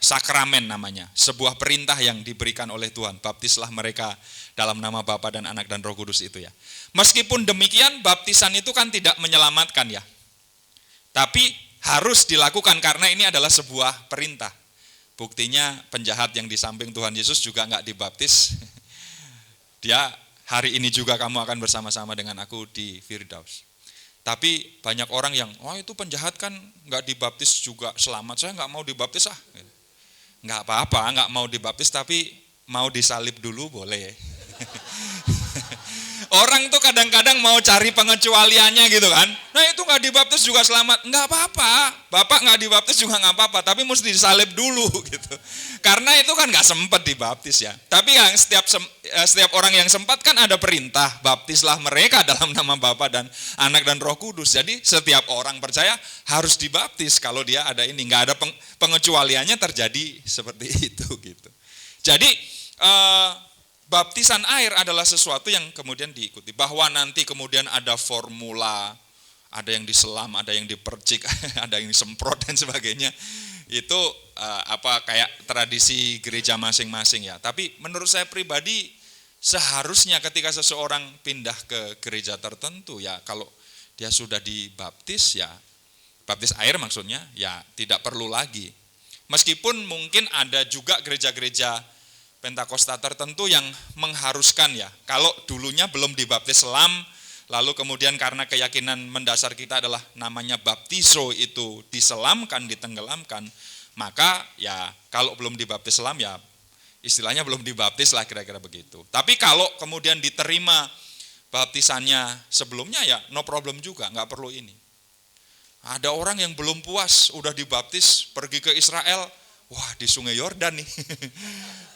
sakramen namanya, sebuah perintah yang diberikan oleh Tuhan. Baptislah mereka dalam nama Bapa dan Anak dan Roh Kudus itu ya. Meskipun demikian baptisan itu kan tidak menyelamatkan ya. Tapi harus dilakukan karena ini adalah sebuah perintah. Buktinya penjahat yang di samping Tuhan Yesus juga nggak dibaptis. Dia hari ini juga kamu akan bersama-sama dengan aku di Firdaus. Tapi banyak orang yang, itu penjahat kan nggak dibaptis juga selamat, saya nggak mau dibaptis ah. Nggak apa-apa, nggak mau dibaptis tapi mau disalib dulu boleh. Orang tuh kadang-kadang mau cari pengecualiannya gitu kan. Nah itu nggak dibaptis juga selamat, nggak apa-apa. Bapak nggak dibaptis juga nggak apa-apa, tapi mesti disalib dulu gitu. Karena itu kan nggak sempat dibaptis ya. Tapi yang setiap orang yang sempat kan ada perintah, baptislah mereka dalam nama Bapa dan Anak dan Roh Kudus. Jadi setiap orang percaya harus dibaptis kalau dia ada ini, nggak ada pengecualiannya terjadi seperti itu gitu. Jadi baptisan air adalah sesuatu yang kemudian diikuti. Bahwa nanti kemudian ada formula, ada yang diselam, ada yang dipercik, ada yang disemprot dan sebagainya. Itu kayak tradisi gereja masing-masing ya. Tapi menurut saya pribadi seharusnya ketika seseorang pindah ke gereja tertentu ya, kalau dia sudah dibaptis ya, baptis air maksudnya ya tidak perlu lagi. Meskipun mungkin ada juga gereja-gereja Pentakosta tertentu yang mengharuskan ya, kalau dulunya belum dibaptis selam, lalu kemudian karena keyakinan mendasar kita adalah namanya baptizo itu diselamkan, ditenggelamkan, maka ya kalau belum dibaptis selam ya istilahnya belum dibaptis lah kira-kira begitu. Tapi kalau kemudian diterima baptisannya sebelumnya ya no problem juga, nggak perlu ini. Ada orang yang belum puas, udah dibaptis pergi ke Israel, wah di Sungai Yordan nih.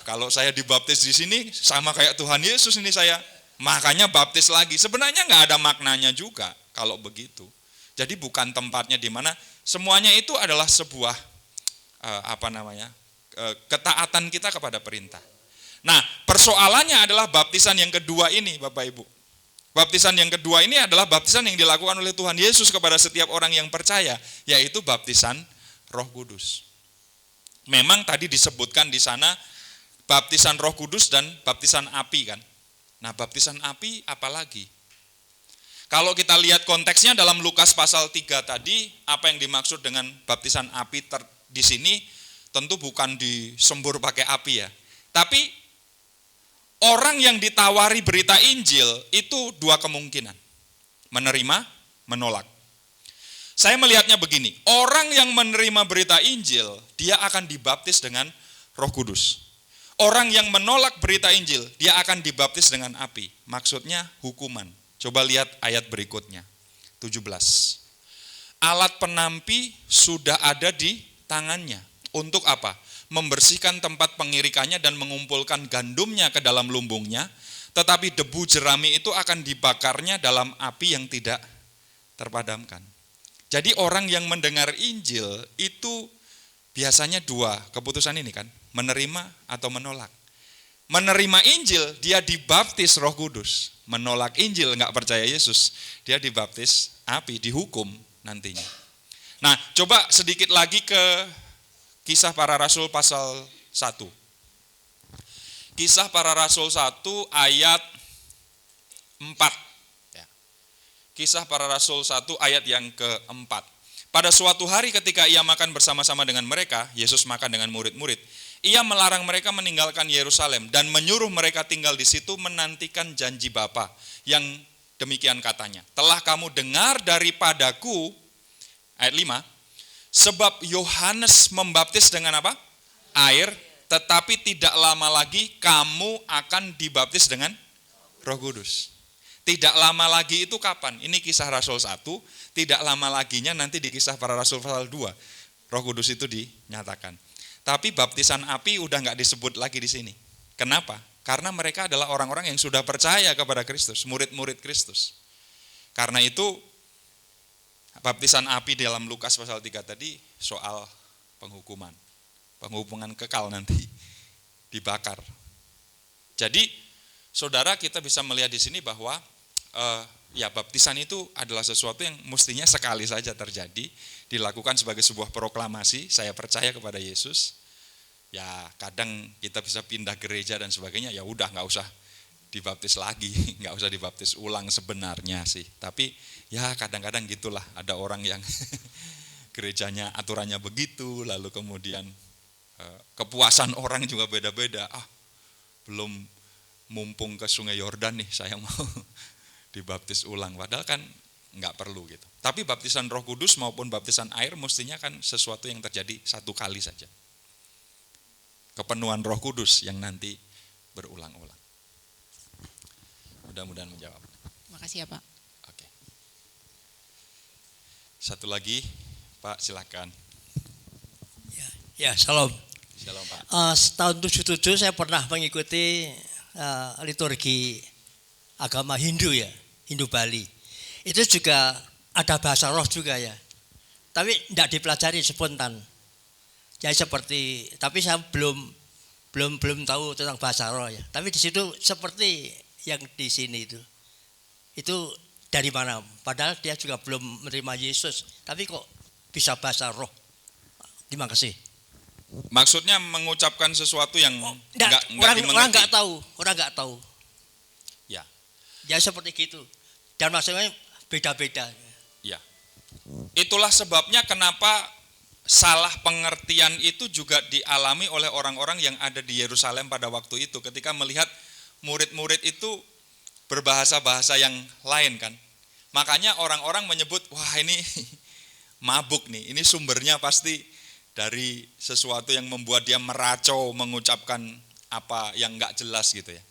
Kalau saya dibaptis di sini sama kayak Tuhan Yesus ini saya, makanya baptis lagi. Sebenarnya nggak ada maknanya juga kalau begitu. Jadi bukan tempatnya di mana semuanya itu adalah sebuah ketaatan kita kepada perintah. Nah, persoalannya adalah baptisan yang kedua ini, Bapak Ibu. Baptisan yang kedua ini adalah baptisan yang dilakukan oleh Tuhan Yesus kepada setiap orang yang percaya, yaitu baptisan Roh Kudus. Memang tadi disebutkan di sana baptisan Roh Kudus dan baptisan api kan. Nah, baptisan api apalagi? Kalau kita lihat konteksnya dalam Lukas pasal 3 tadi, apa yang dimaksud dengan baptisan api di sini tentu bukan disembur pakai api ya. Tapi orang yang ditawari berita Injil itu dua kemungkinan. Menerima, menolak. Saya melihatnya begini, orang yang menerima berita Injil, dia akan dibaptis dengan Roh Kudus. Orang yang menolak berita Injil, dia akan dibaptis dengan api. Maksudnya hukuman. Coba lihat ayat berikutnya, 17. Alat penampi sudah ada di tangannya. Untuk apa? Membersihkan tempat pengirikannya dan mengumpulkan gandumnya ke dalam lumbungnya. Tetapi debu jerami itu akan dibakarnya dalam api yang tidak terpadamkan. Jadi orang yang mendengar Injil itu biasanya dua keputusan ini kan, menerima atau menolak. Menerima Injil, dia dibaptis Roh Kudus. Menolak Injil, nggak percaya Yesus, dia dibaptis api, dihukum nantinya. Nah, coba sedikit lagi ke Kisah Para Rasul pasal 1. Kisah Para Rasul 1 ayat 4. Ya. Kisah Para Rasul 1 ayat yang keempat. Pada suatu hari ketika ia makan bersama-sama dengan mereka, Yesus makan dengan murid-murid, ia melarang mereka meninggalkan Yerusalem dan menyuruh mereka tinggal di situ menantikan janji Bapa yang demikian katanya. Telah kamu dengar daripadaku, ayat 5, sebab Yohanes membaptis dengan apa? Air, tetapi tidak lama lagi kamu akan dibaptis dengan Roh Kudus. Tidak lama lagi itu kapan? Ini Kisah Rasul 1, tidak lama laginya nanti di Kisah Para Rasul pasal 2. Roh Kudus itu dinyatakan. Tapi baptisan api udah nggak disebut lagi di sini. Kenapa? Karena mereka adalah orang-orang yang sudah percaya kepada Kristus, murid-murid Kristus. Karena itu baptisan api dalam Lukas pasal 3 tadi soal penghukuman. Penghukuman kekal nanti dibakar. Jadi saudara, kita bisa melihat di sini bahwa ya baptisan itu adalah sesuatu yang mestinya sekali saja terjadi, dilakukan sebagai sebuah proklamasi, saya percaya kepada Yesus. Ya kadang kita bisa pindah gereja dan sebagainya, ya udah nggak usah dibaptis lagi, nggak usah dibaptis ulang sebenarnya sih. Tapi ya kadang-kadang gitulah, ada orang yang gerejanya aturannya begitu, lalu kemudian kepuasan orang juga beda-beda. Belum mumpung ke Sungai Yordan nih, saya mau dibaptis ulang. Padahal kan nggak perlu gitu. Tapi baptisan Roh Kudus maupun baptisan air mestinya kan sesuatu yang terjadi satu kali saja. Kepenuhan Roh Kudus yang nanti berulang-ulang. Mudah-mudahan menjawab. Makasih ya Pak. Oke. Satu lagi, Pak, silakan. Ya, shalom. Shalom, Pak. Tahun 77 saya pernah mengikuti liturgi agama Hindu ya, Hindu Bali. Itu juga ada bahasa roh juga ya. Tapi tidak dipelajari spontan. Jadi seperti, tapi saya belum tahu tentang bahasa roh ya. Tapi di situ seperti yang di sini itu. Itu dari mana? Padahal dia juga belum menerima Yesus, tapi kok bisa bahasa roh. Terima kasih. Maksudnya mengucapkan sesuatu yang enggak dimengerti. Orang nggak tahu. Ya. Ya seperti gitu. Dan maksudnya beda-beda. Ya. Itulah sebabnya kenapa salah pengertian itu juga dialami oleh orang-orang yang ada di Yerusalem pada waktu itu ketika melihat murid-murid itu berbahasa-bahasa yang lain kan. Makanya orang-orang menyebut, wah ini mabuk nih, ini sumbernya pasti dari sesuatu yang membuat dia meracau mengucapkan apa yang enggak jelas gitu ya.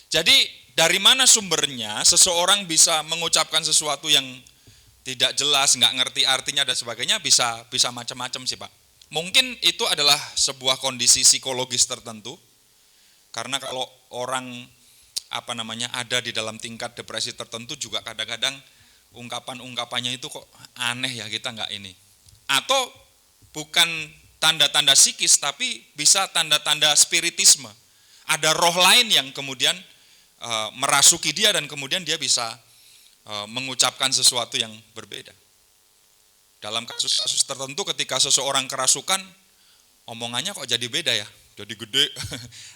Jadi dari mana sumbernya seseorang bisa mengucapkan sesuatu yang tidak jelas, enggak ngerti artinya dan sebagainya, bisa macam-macam sih Pak. Mungkin itu adalah sebuah kondisi psikologis tertentu. Karena kalau orang ada di dalam tingkat depresi tertentu juga kadang-kadang ungkapan-ungkapannya itu kok aneh ya, kita enggak ini. Atau bukan tanda-tanda psikis, tapi bisa tanda-tanda spiritisme. Ada roh lain yang kemudian merasuki dia dan kemudian dia bisa mengucapkan sesuatu yang berbeda. Dalam kasus-kasus tertentu ketika seseorang kerasukan, omongannya kok jadi beda ya, jadi gede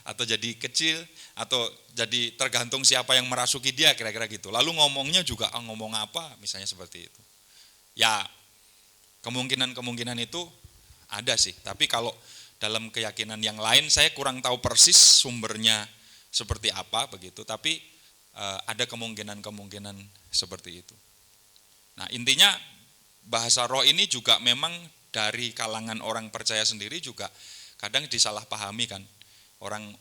atau jadi kecil atau jadi tergantung siapa yang merasuki dia, kira-kira gitu. Lalu ngomongnya juga ngomong apa, misalnya seperti itu. Ya kemungkinan itu ada sih, tapi kalau dalam keyakinan yang lain saya kurang tahu persis sumbernya seperti apa begitu, tapi ada kemungkinan seperti itu. Nah intinya bahasa roh ini juga memang dari kalangan orang percaya sendiri juga kadang disalahpahami kan. Orang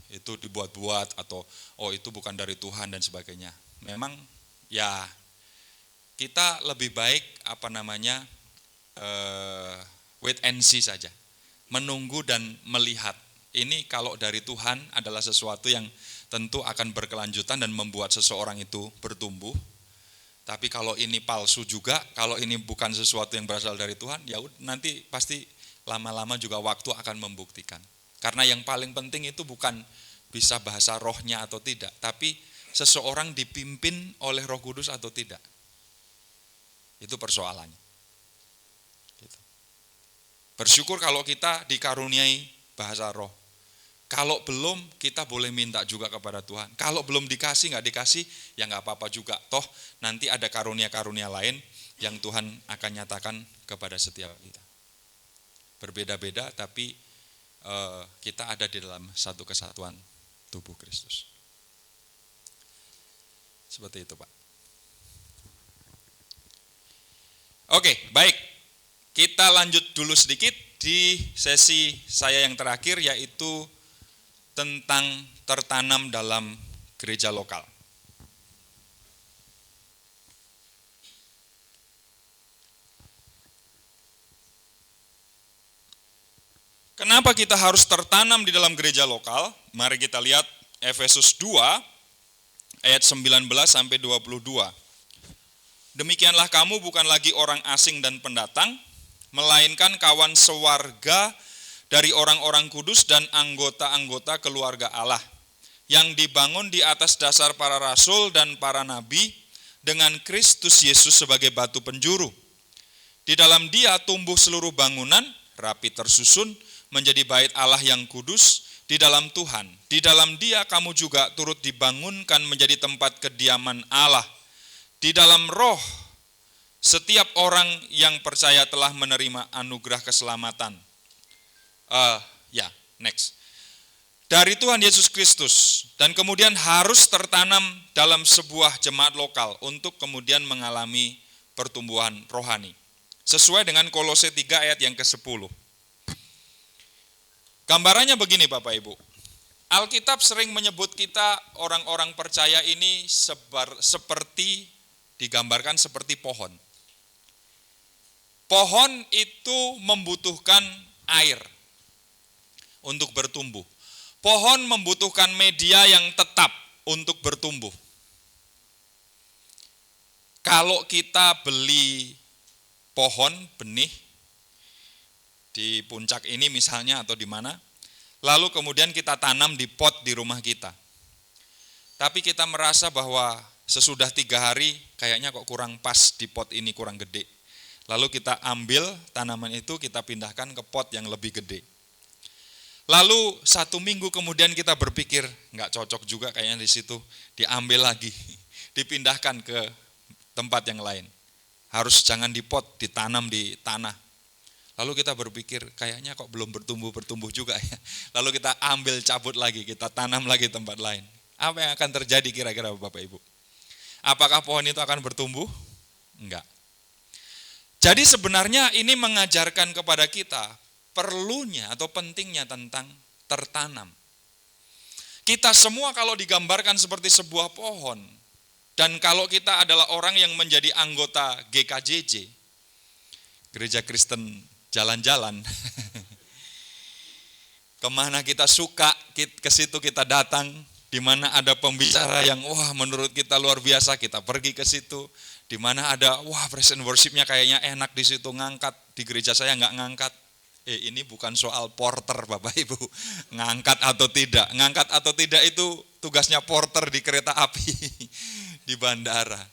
itu dibuat-buat atau itu bukan dari Tuhan dan sebagainya. Memang ya kita lebih baik wait and see saja, menunggu dan melihat. Ini kalau dari Tuhan adalah sesuatu yang tentu akan berkelanjutan dan membuat seseorang itu bertumbuh. Tapi kalau ini palsu juga, kalau ini bukan sesuatu yang berasal dari Tuhan, ya nanti pasti lama-lama juga waktu akan membuktikan. Karena yang paling penting itu bukan bisa bahasa rohnya atau tidak, tapi seseorang dipimpin oleh Roh Kudus atau tidak. Itu persoalannya. Gitu. Bersyukur kalau kita dikaruniai bahasa roh. Kalau belum, kita boleh minta juga kepada Tuhan. Kalau belum dikasih, nggak dikasih, ya nggak apa-apa juga. Toh nanti ada karunia-karunia lain yang Tuhan akan nyatakan kepada setiap kita. Berbeda-beda, tapi kita ada di dalam satu kesatuan tubuh Kristus. Seperti itu, Pak. Oke, baik. Kita lanjut dulu sedikit di sesi saya yang terakhir, yaitu tentang tertanam dalam gereja lokal. Kenapa kita harus tertanam di dalam gereja lokal? Mari kita lihat Efesus 2 ayat 19 sampai 22. Demikianlah kamu bukan lagi orang asing dan pendatang, melainkan kawan sewarga dari orang-orang kudus dan anggota-anggota keluarga Allah, yang dibangun di atas dasar para rasul dan para nabi, dengan Kristus Yesus sebagai batu penjuru. Di dalam Dia tumbuh seluruh bangunan, rapi tersusun, menjadi bait Allah yang kudus di dalam Tuhan. Di dalam Dia kamu juga turut dibangunkan menjadi tempat kediaman Allah. Di dalam Roh, setiap orang yang percaya telah menerima anugerah keselamatan. Next. Dari Tuhan Yesus Kristus, dan kemudian harus tertanam dalam sebuah jemaat lokal untuk kemudian mengalami pertumbuhan rohani. Sesuai dengan Kolose 3 ayat yang ke-10. Gambarannya begini Bapak Ibu. Alkitab sering menyebut kita orang-orang percaya ini seperti digambarkan seperti pohon. Pohon itu membutuhkan air untuk bertumbuh. Pohon membutuhkan media yang tetap untuk bertumbuh. Kalau kita beli pohon benih di puncak ini misalnya atau di mana, lalu kemudian kita tanam di pot di rumah kita. Tapi kita merasa bahwa sesudah 3 hari kayaknya kok kurang pas di pot ini, kurang gede. Lalu kita ambil tanaman itu, kita pindahkan ke pot yang lebih gede. Lalu 1 minggu kemudian kita berpikir, nggak cocok juga kayaknya di situ, diambil lagi, dipindahkan ke tempat yang lain. Harus jangan di pot, ditanam di tanah. Lalu kita berpikir, kayaknya kok belum bertumbuh juga ya. Lalu kita ambil, cabut lagi, kita tanam lagi tempat lain. Apa yang akan terjadi kira-kira Bapak Ibu? Apakah pohon itu akan bertumbuh? Enggak. Jadi sebenarnya ini mengajarkan kepada kita perlunya atau pentingnya tentang tertanam. Kita semua kalau digambarkan seperti sebuah pohon, dan kalau kita adalah orang yang menjadi anggota GKJJ, Gereja Kristen Jalan-Jalan, kemana kita suka, ke situ kita datang, di mana ada pembicara yang wah menurut kita luar biasa, kita pergi ke situ. Di mana ada wah praise and worship-nya kayaknya enak di situ, ngangkat. Di gereja saya nggak ngangkat. Ini bukan soal porter Bapak Ibu, ngangkat atau tidak. Ngangkat atau tidak itu tugasnya porter di kereta api, di bandara.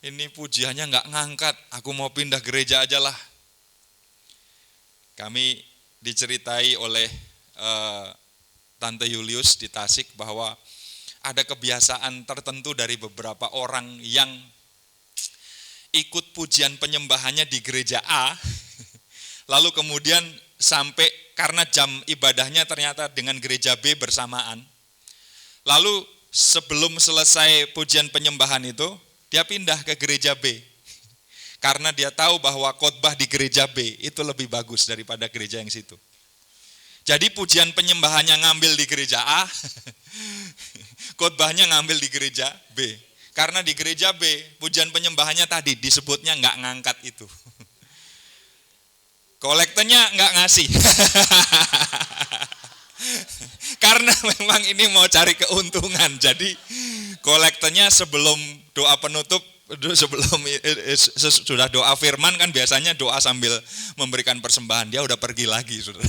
Ini pujiannya nggak ngangkat, aku mau pindah gereja aja lah. Kami diceritai oleh Tante Julius di Tasik bahwa ada kebiasaan tertentu dari beberapa orang yang ikut pujian penyembahannya di gereja A, lalu kemudian sampai karena jam ibadahnya ternyata dengan gereja B bersamaan, lalu sebelum selesai pujian penyembahan itu, dia pindah ke gereja B, karena dia tahu bahwa khotbah di gereja B itu lebih bagus daripada gereja yang situ. Jadi pujian penyembahannya ngambil di gereja A, khotbahnya ngambil di gereja B. Karena di gereja B, pujian penyembahannya tadi disebutnya nggak ngangkat itu. Kolektornya nggak ngasih. Karena memang ini mau cari keuntungan. Jadi kolektornya sebelum doa penutup sebelum sudah doa firman kan biasanya doa sambil memberikan persembahan, dia udah pergi lagi, saudara.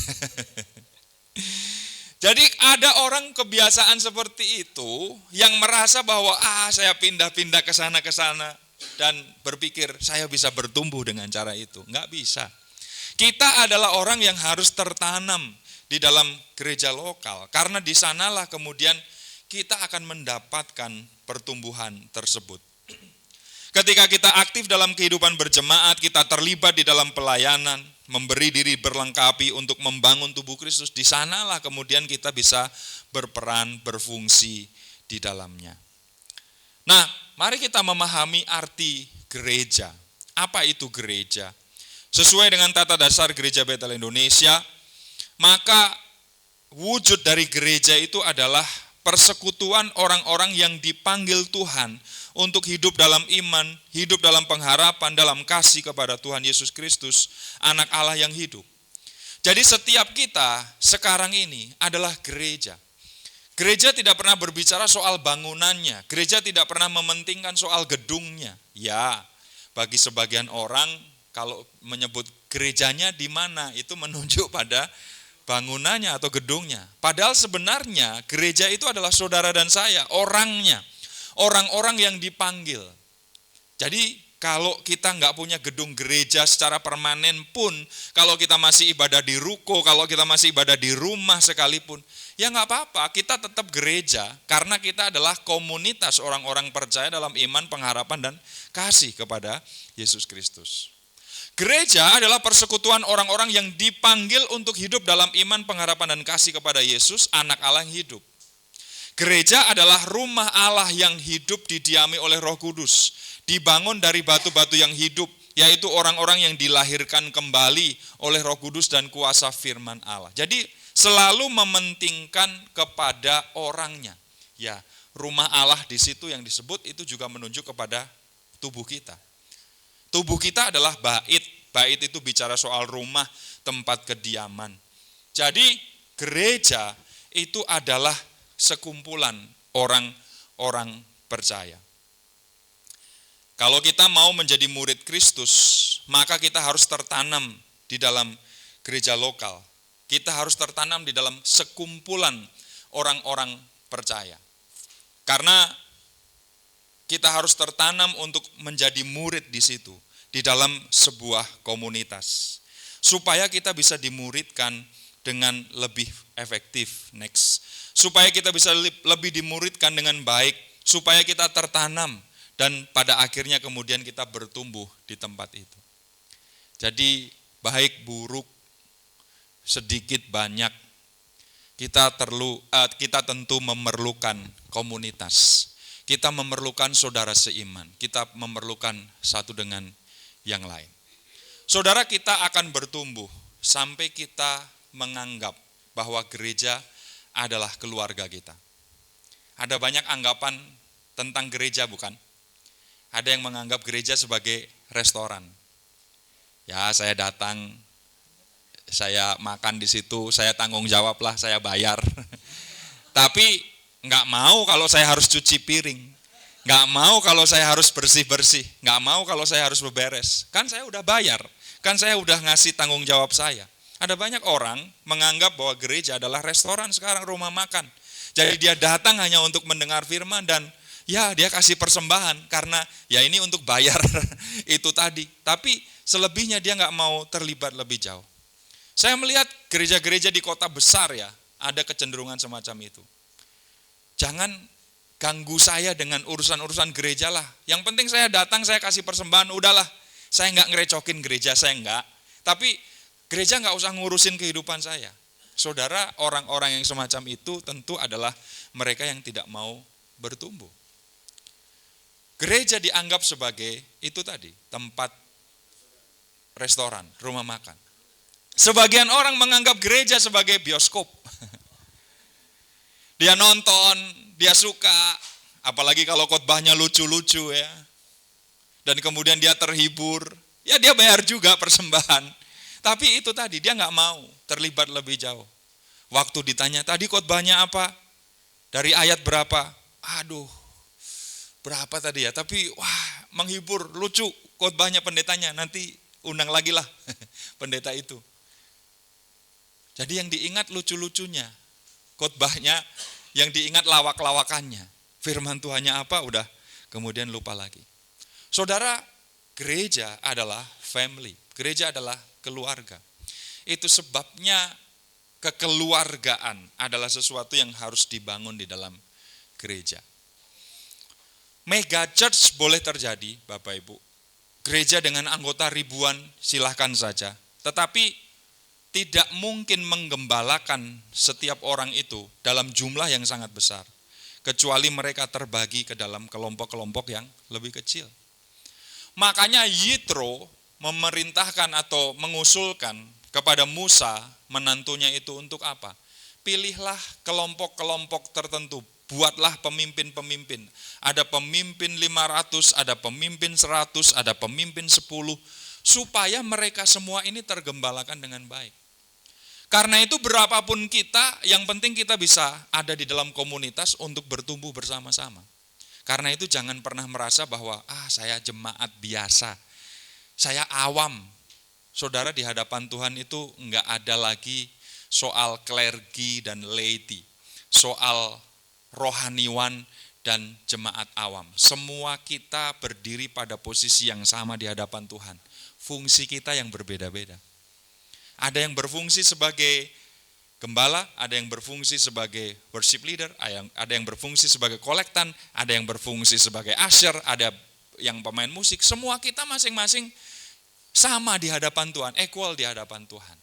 Jadi ada orang kebiasaan seperti itu yang merasa bahwa saya pindah-pindah ke sana dan berpikir saya bisa bertumbuh dengan cara itu. Enggak bisa. Kita adalah orang yang harus tertanam di dalam gereja lokal karena di sanalah kemudian kita akan mendapatkan pertumbuhan tersebut. Ketika kita aktif dalam kehidupan berjemaat, kita terlibat di dalam pelayanan, memberi diri berlengkapi untuk membangun tubuh Kristus, di sanalah kemudian kita bisa berperan, berfungsi di dalamnya. Nah, mari kita memahami arti gereja. Apa itu gereja? Sesuai dengan tata dasar Gereja Betel Indonesia, maka wujud dari gereja itu adalah persekutuan orang-orang yang dipanggil Tuhan untuk hidup dalam iman, hidup dalam pengharapan, dalam kasih kepada Tuhan Yesus Kristus, anak Allah yang hidup. Jadi setiap kita sekarang ini adalah gereja. Gereja tidak pernah berbicara soal bangunannya, gereja tidak pernah mementingkan soal gedungnya. Ya, bagi sebagian orang kalau menyebut gerejanya di mana, itu menunjuk pada bangunannya atau gedungnya. Padahal sebenarnya gereja itu adalah saudara dan saya, orangnya. Orang-orang yang dipanggil. Jadi kalau kita nggak punya gedung gereja secara permanen pun, kalau kita masih ibadah di ruko, kalau kita masih ibadah di rumah sekalipun, ya nggak apa-apa, kita tetap gereja karena kita adalah komunitas orang-orang percaya dalam iman, pengharapan, dan kasih kepada Yesus Kristus. Gereja adalah persekutuan orang-orang yang dipanggil untuk hidup dalam iman, pengharapan, dan kasih kepada Yesus, anak Allah yang hidup. Gereja adalah rumah Allah yang hidup didiami oleh Roh Kudus, dibangun dari batu-batu yang hidup, yaitu orang-orang yang dilahirkan kembali oleh Roh Kudus dan kuasa firman Allah. Jadi selalu mementingkan kepada orangnya. Ya, rumah Allah di situ yang disebut itu juga menunjuk kepada tubuh kita. Tubuh kita adalah bait. Bait itu bicara soal rumah, tempat kediaman. Jadi gereja itu adalah sekumpulan orang-orang percaya. Kalau kita mau menjadi murid Kristus, maka kita harus tertanam di dalam gereja lokal. Kita harus tertanam di dalam sekumpulan orang-orang percaya. Karena kita harus tertanam untuk menjadi murid di situ, di dalam sebuah komunitas. Supaya kita bisa dimuridkan dengan lebih efektif. Next. Supaya kita bisa lebih dimuridkan dengan baik, supaya kita tertanam, dan pada akhirnya kemudian kita bertumbuh di tempat itu. Jadi baik buruk, sedikit banyak, kita tentu memerlukan komunitas. Kita memerlukan saudara seiman, kita memerlukan satu dengan yang lain. Saudara, kita akan bertumbuh sampai kita menganggap bahwa gereja adalah keluarga kita. Ada banyak anggapan tentang gereja, bukan? Ada yang menganggap gereja sebagai restoran. Ya, saya datang, saya makan di situ, saya tanggung jawab lah, saya bayar. Tapi nggak mau kalau saya harus cuci piring, nggak mau kalau saya harus bersih-bersih, nggak mau kalau saya harus beberes. Kan saya udah bayar, kan saya udah ngasih tanggung jawab saya. Ada banyak orang menganggap bahwa gereja adalah restoran sekarang, rumah makan. Jadi dia datang hanya untuk mendengar firman dan ya dia kasih persembahan karena ya ini untuk bayar itu tadi. Tapi selebihnya dia nggak mau terlibat lebih jauh. Saya melihat gereja-gereja di kota besar ya, ada kecenderungan semacam itu. Jangan ganggu saya dengan urusan-urusan gereja lah. Yang penting saya datang, saya kasih persembahan, udahlah. Saya nggak ngerecokin gereja, saya nggak. Tapi gereja nggak usah ngurusin kehidupan saya. Saudara, orang-orang yang semacam itu tentu adalah mereka yang tidak mau bertumbuh. Gereja dianggap sebagai itu tadi, tempat restoran, rumah makan. Sebagian orang menganggap gereja sebagai bioskop. Dia nonton, dia suka, apalagi kalau khotbahnya lucu-lucu ya. Dan kemudian dia terhibur, ya dia bayar juga persembahan. Tapi itu tadi, dia nggak mau terlibat lebih jauh. Waktu ditanya, tadi khotbahnya apa? Dari ayat berapa? Aduh, berapa tadi ya? Tapi wah, menghibur, lucu khotbahnya pendetanya, nanti undang lagi lah pendeta itu. Jadi yang diingat lucu-lucunya, khotbahnya yang diingat lawak-lawakannya. Firman Tuhannya apa, udah kemudian lupa lagi. Saudara, gereja adalah family, gereja adalah keluarga. Itu sebabnya kekeluargaan adalah sesuatu yang harus dibangun di dalam gereja. Mega church boleh terjadi, Bapak Ibu. Gereja dengan anggota ribuan silahkan saja. Tetapi tidak mungkin menggembalakan setiap orang itu dalam jumlah yang sangat besar. Kecuali mereka terbagi ke dalam kelompok-kelompok yang lebih kecil. Makanya Yitro memerintahkan atau mengusulkan kepada Musa menantunya itu untuk apa? Pilihlah kelompok-kelompok tertentu, buatlah pemimpin-pemimpin. Ada pemimpin 500, ada pemimpin 100, ada pemimpin 10, supaya mereka semua ini tergembalakan dengan baik. Karena itu berapapun kita, yang penting kita bisa ada di dalam komunitas untuk bertumbuh bersama-sama. Karena itu jangan pernah merasa bahwa saya jemaat biasa, saya awam. Saudara, di hadapan Tuhan itu enggak ada lagi soal klergi dan laity, soal rohaniwan dan jemaat awam. Semua kita berdiri pada posisi yang sama di hadapan Tuhan. Fungsi kita yang berbeda-beda. Ada yang berfungsi sebagai gembala, ada yang berfungsi sebagai worship leader, ada yang berfungsi sebagai kolektan, ada yang berfungsi sebagai usher, ada yang pemain musik. Semua kita masing-masing sama di hadapan Tuhan, equal di hadapan Tuhan.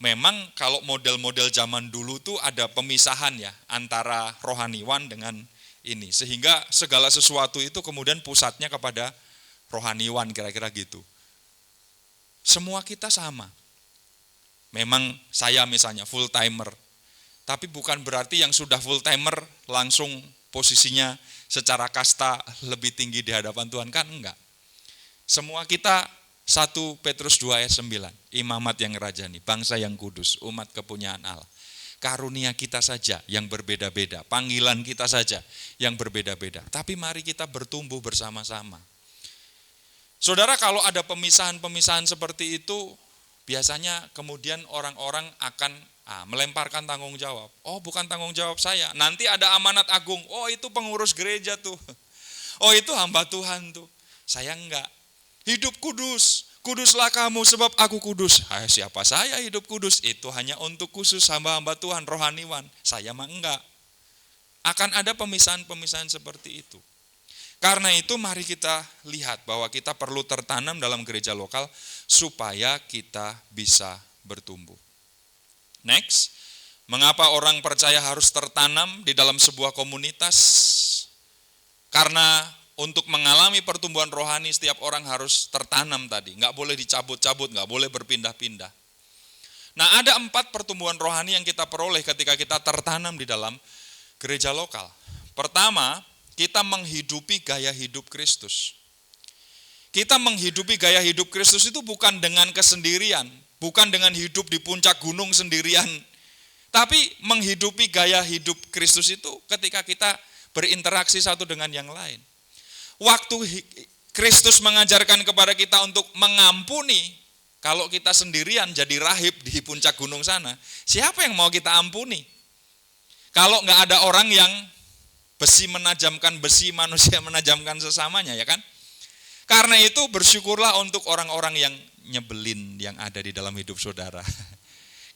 Memang kalau model-model zaman dulu tuh ada pemisahan ya antara rohaniwan dengan ini. Sehingga segala sesuatu itu kemudian pusatnya kepada rohaniwan, kira-kira gitu. Semua kita sama. Memang saya misalnya full timer, tapi bukan berarti yang sudah full timer langsung posisinya secara kasta lebih tinggi di hadapan Tuhan, kan enggak. Semua kita 1 Petrus 2 ayat 9, imamat yang rajani, bangsa yang kudus, umat kepunyaan Allah. Karunia kita saja yang berbeda-beda, panggilan kita saja yang berbeda-beda, tapi mari kita bertumbuh bersama-sama. Saudara, kalau ada pemisahan-pemisahan seperti itu, biasanya kemudian orang-orang akan melemparkan tanggung jawab. Oh, bukan tanggung jawab saya. Nanti ada amanat agung. Oh, itu pengurus gereja tuh. Oh, itu hamba Tuhan tuh. Saya enggak. Hidup kudus. Kuduslah kamu sebab aku kudus. Siapa saya hidup kudus? Itu hanya untuk khusus hamba-hamba Tuhan, rohaniwan. Saya mah enggak. Akan ada pemisahan-pemisahan seperti itu. Karena itu mari kita lihat bahwa kita perlu tertanam dalam gereja lokal supaya kita bisa bertumbuh. Next, mengapa orang percaya harus tertanam di dalam sebuah komunitas? Karena untuk mengalami pertumbuhan rohani setiap orang harus tertanam tadi. Nggak boleh dicabut-cabut, nggak boleh berpindah-pindah. Nah, ada 4 pertumbuhan rohani yang kita peroleh ketika kita tertanam di dalam gereja lokal. Pertama, kita menghidupi gaya hidup Kristus. Kita menghidupi gaya hidup Kristus itu bukan dengan kesendirian, bukan dengan hidup di puncak gunung sendirian, tapi menghidupi gaya hidup Kristus itu ketika kita berinteraksi satu dengan yang lain. Waktu Kristus mengajarkan kepada kita untuk mengampuni, kalau kita sendirian jadi rahib di puncak gunung sana, siapa yang mau kita ampuni? Kalau nggak ada orang yang besi menajamkan besi, manusia menajamkan sesamanya, ya kan? Karena itu bersyukurlah untuk orang-orang yang nyebelin yang ada di dalam hidup saudara.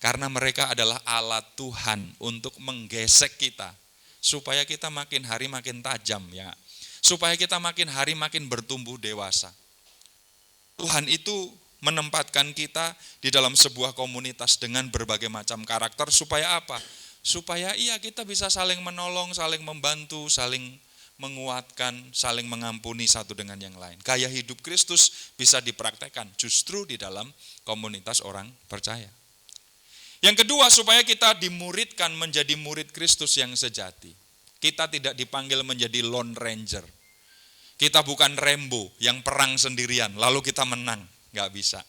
Karena mereka adalah alat Tuhan untuk menggesek kita. Supaya kita makin hari makin tajam, ya. Supaya kita makin hari makin bertumbuh dewasa. Tuhan itu menempatkan kita di dalam sebuah komunitas dengan berbagai macam karakter supaya apa? Supaya kita bisa saling menolong, saling membantu, saling menguatkan, saling mengampuni satu dengan yang lain. Gaya hidup Kristus bisa dipraktekkan justru di dalam komunitas orang percaya. Yang kedua, supaya kita dimuridkan menjadi murid Kristus yang sejati. Kita tidak dipanggil menjadi lone ranger. Kita bukan Rambo yang perang sendirian, lalu kita menang. Nggak bisa.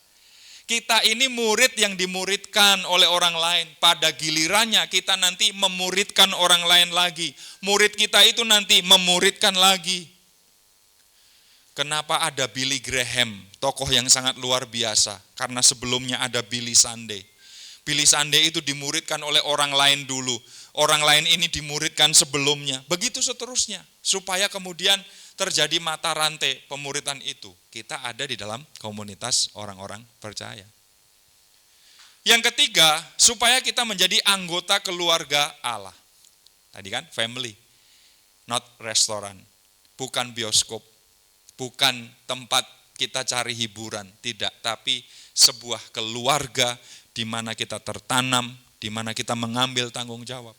Kita ini murid yang dimuridkan oleh orang lain. Pada gilirannya kita nanti memuridkan orang lain lagi. Murid kita itu nanti memuridkan lagi. Kenapa ada Billy Graham, tokoh yang sangat luar biasa? Karena sebelumnya ada Billy Sunday. Billy Sunday itu dimuridkan oleh orang lain dulu. Orang lain ini dimuridkan sebelumnya. Begitu seterusnya. Supaya kemudian terjadi mata rantai pemuridan itu. Kita ada di dalam komunitas orang-orang percaya. Yang ketiga, supaya kita menjadi anggota keluarga Allah. Tadi kan family, not restoran, bukan bioskop, bukan tempat kita cari hiburan, tidak, tapi sebuah keluarga di mana kita tertanam, di mana kita mengambil tanggung jawab.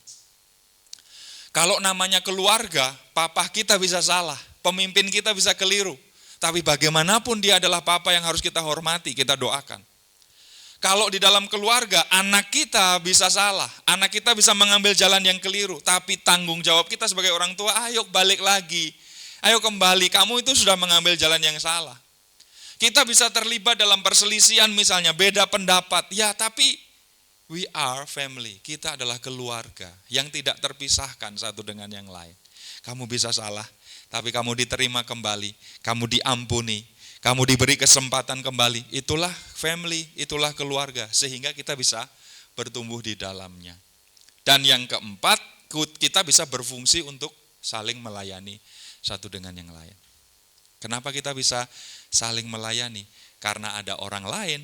Kalau namanya keluarga, papa kita bisa salah, pemimpin kita bisa keliru, tapi bagaimanapun dia adalah papa yang harus kita hormati, kita doakan. Kalau di dalam keluarga, anak kita bisa salah, anak kita bisa mengambil jalan yang keliru, tapi tanggung jawab kita sebagai orang tua, ayo balik lagi, ayo kembali, kamu itu sudah mengambil jalan yang salah. Kita bisa terlibat dalam perselisihan misalnya, beda pendapat, ya tapi we are family, kita adalah keluarga yang tidak terpisahkan satu dengan yang lain. Kamu bisa salah, tapi kamu diterima kembali, kamu diampuni, kamu diberi kesempatan kembali, itulah family, itulah keluarga, sehingga kita bisa bertumbuh di dalamnya. Dan yang keempat, kita bisa berfungsi untuk saling melayani satu dengan yang lain. Kenapa kita bisa saling melayani? Karena ada orang lain.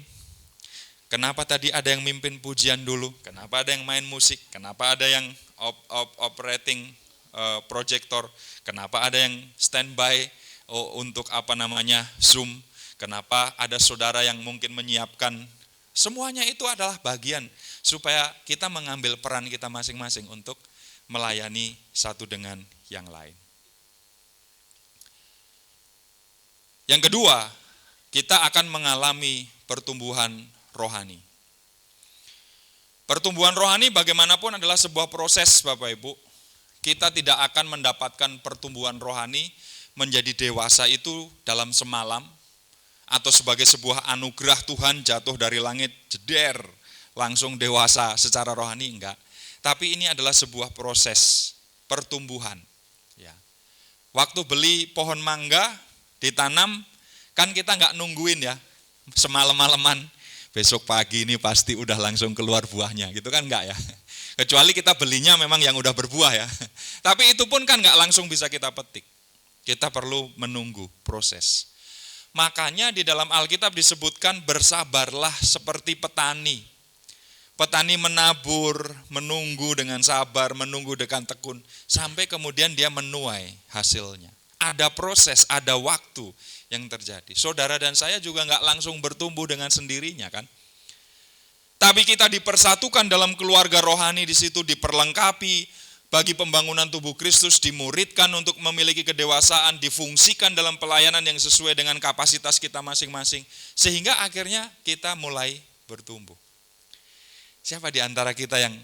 Kenapa tadi ada yang mimpin pujian dulu? Kenapa ada yang main musik? Kenapa ada yang operating projector? Kenapa ada yang standby untuk Zoom? Kenapa ada saudara yang mungkin menyiapkan? Semuanya itu adalah bagian supaya kita mengambil peran kita masing-masing untuk melayani satu dengan yang lain. Yang kedua, kita akan mengalami pertumbuhan rohani. Pertumbuhan rohani bagaimanapun adalah sebuah proses, Bapak Ibu. Kita tidak akan mendapatkan pertumbuhan rohani menjadi dewasa itu dalam semalam, atau sebagai sebuah anugerah Tuhan jatuh dari langit, jeder, langsung dewasa secara rohani, enggak. Tapi ini adalah sebuah proses pertumbuhan. Ya. Waktu beli pohon mangga, ditanam, kan kita enggak nungguin ya, semalam-malaman, besok pagi ini pasti udah langsung keluar buahnya, gitu kan enggak ya. Kecuali kita belinya memang yang udah berbuah ya. Tapi itu pun kan enggak langsung bisa kita petik. Kita perlu menunggu proses. Makanya di dalam Alkitab disebutkan bersabarlah seperti petani. Petani menabur, menunggu dengan sabar, menunggu dengan tekun, sampai kemudian dia menuai hasilnya. Ada proses, ada waktu yang terjadi. Saudara dan saya juga enggak langsung bertumbuh dengan sendirinya kan. Tapi kita dipersatukan dalam keluarga rohani, di situ diperlengkapi, bagi pembangunan tubuh Kristus, dimuridkan untuk memiliki kedewasaan, difungsikan dalam pelayanan yang sesuai dengan kapasitas kita masing-masing, sehingga akhirnya kita mulai bertumbuh. Siapa di antara kita yang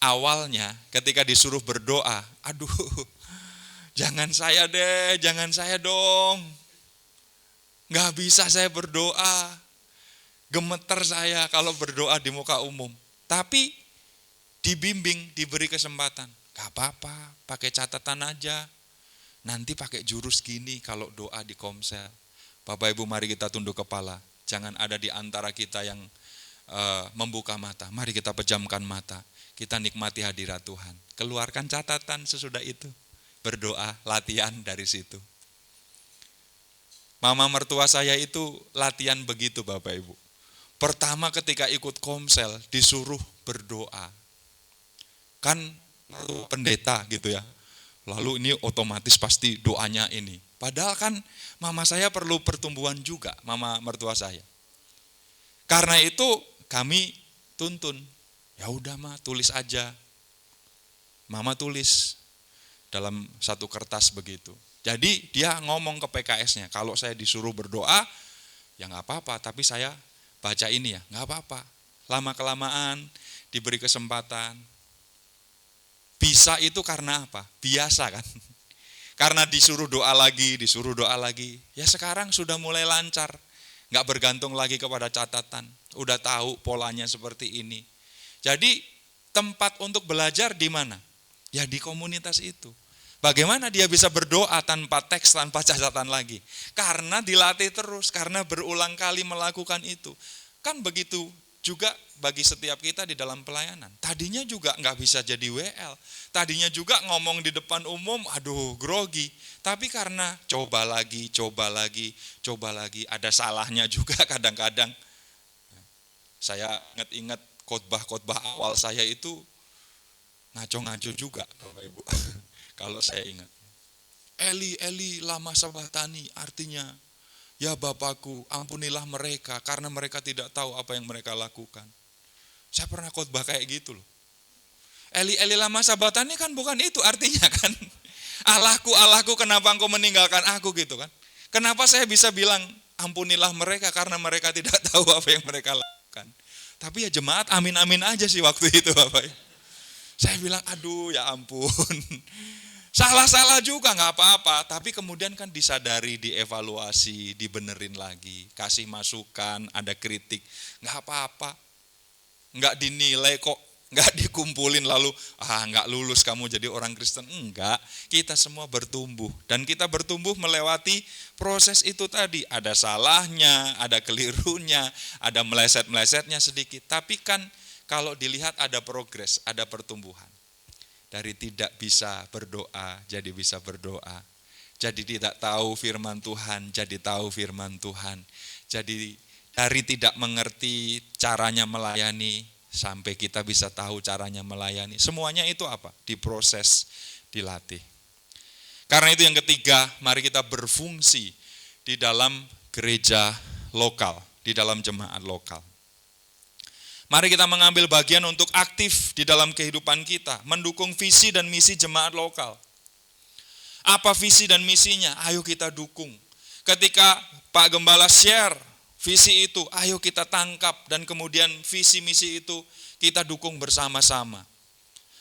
awalnya ketika disuruh berdoa, aduh, jangan saya deh, jangan saya dong, nggak bisa saya berdoa, gemeter saya kalau berdoa di muka umum. Tapi dibimbing, diberi kesempatan. Gak apa-apa, pakai catatan aja. Nanti pakai jurus gini kalau doa di komsel. Bapak Ibu, mari kita tunduk kepala. Jangan ada di antara kita yang membuka mata. Mari kita pejamkan mata. Kita nikmati hadirat Tuhan. Keluarkan catatan sesudah itu. Berdoa, latihan dari situ. Mama mertua saya itu latihan begitu Bapak Ibu. Pertama ketika ikut komsel disuruh berdoa. Kan pendeta gitu ya. Lalu ini otomatis pasti doanya ini. Padahal kan mama saya perlu pertumbuhan juga, mama mertua saya. Karena itu kami tuntun. Ya udah mah, tulis aja. Mama tulis dalam satu kertas begitu. Jadi dia ngomong ke PKS-nya, kalau saya disuruh berdoa, ya nggak apa-apa, tapi saya baca ini ya, nggak apa-apa. Lama-kelamaan diberi kesempatan. Bisa itu karena apa? Biasa kan? Karena disuruh doa lagi. Ya sekarang sudah mulai lancar. Nggak bergantung lagi kepada catatan. Udah tahu polanya seperti ini. Jadi tempat untuk belajar di mana? Ya di komunitas itu. Bagaimana dia bisa berdoa tanpa teks, tanpa catatan lagi? Karena dilatih terus, karena berulang kali melakukan itu. Kan begitu juga bagi setiap kita di dalam pelayanan. Tadinya juga nggak bisa jadi WL. Tadinya juga ngomong di depan umum, aduh grogi. Tapi karena coba lagi, ada salahnya juga kadang-kadang. Saya ingat khotbah-khotbah awal saya itu ngaco-ngaco juga, Bapak Ibu. Kalau saya ingat. Eli lama sabatani, artinya ya Bapakku, ampunilah mereka karena mereka tidak tahu apa yang mereka lakukan. Saya pernah khotbah kayak gitu loh. Eli lama sabatani kan bukan itu artinya kan. Allahku, kenapa engkau meninggalkan aku gitu kan. Kenapa saya bisa bilang ampunilah mereka karena mereka tidak tahu apa yang mereka lakukan. Tapi ya jemaat amin-amin aja sih waktu itu Bapak. Saya bilang aduh ya ampun. Salah-salah juga nggak apa-apa, tapi kemudian kan disadari, dievaluasi, dibenerin lagi, kasih masukan, ada kritik, nggak apa-apa, nggak dinilai kok, nggak dikumpulin lalu nggak lulus kamu jadi orang Kristen, enggak, kita semua bertumbuh dan kita bertumbuh melewati proses itu tadi, ada salahnya, ada kelirunya, ada meleset-melesetnya sedikit, tapi kan kalau dilihat ada progres, ada pertumbuhan. Dari tidak bisa berdoa, jadi bisa berdoa. Jadi tidak tahu firman Tuhan, jadi tahu firman Tuhan. Jadi dari tidak mengerti caranya melayani, sampai kita bisa tahu caranya melayani. Semuanya itu apa? Diproses, dilatih. Karena itu yang ketiga, mari kita berfungsi di dalam gereja lokal, di dalam jemaat lokal. Mari kita mengambil bagian untuk aktif di dalam kehidupan kita, mendukung visi dan misi jemaat lokal. Apa visi dan misinya? Ayo kita dukung. Ketika Pak Gembala share visi itu, ayo kita tangkap dan kemudian visi misi itu kita dukung bersama-sama.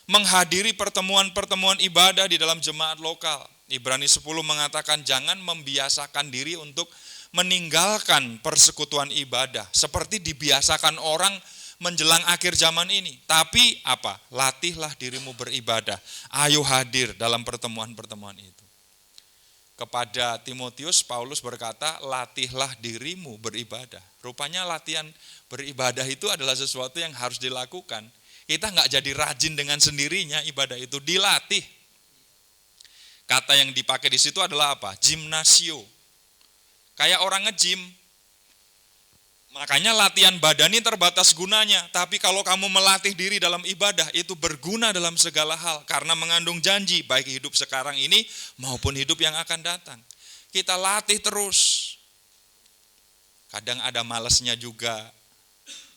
Menghadiri pertemuan-pertemuan ibadah di dalam jemaat lokal. Ibrani 10 mengatakan jangan membiasakan diri untuk meninggalkan persekutuan ibadah. Seperti dibiasakan orang menjelang akhir zaman ini. Tapi apa? Latihlah dirimu beribadah. Ayo hadir dalam pertemuan-pertemuan itu. Kepada Timotius, Paulus berkata, latihlah dirimu beribadah. Rupanya latihan beribadah itu adalah sesuatu yang harus dilakukan. Kita nggak jadi rajin dengan sendirinya, ibadah itu dilatih. Kata yang dipakai di situ adalah apa? Gimnasio. Kayak orang nge-gym. Makanya latihan badani terbatas gunanya, tapi kalau kamu melatih diri dalam ibadah, itu berguna dalam segala hal, karena mengandung janji, baik hidup sekarang ini maupun hidup yang akan datang. Kita latih terus. Kadang ada malesnya juga,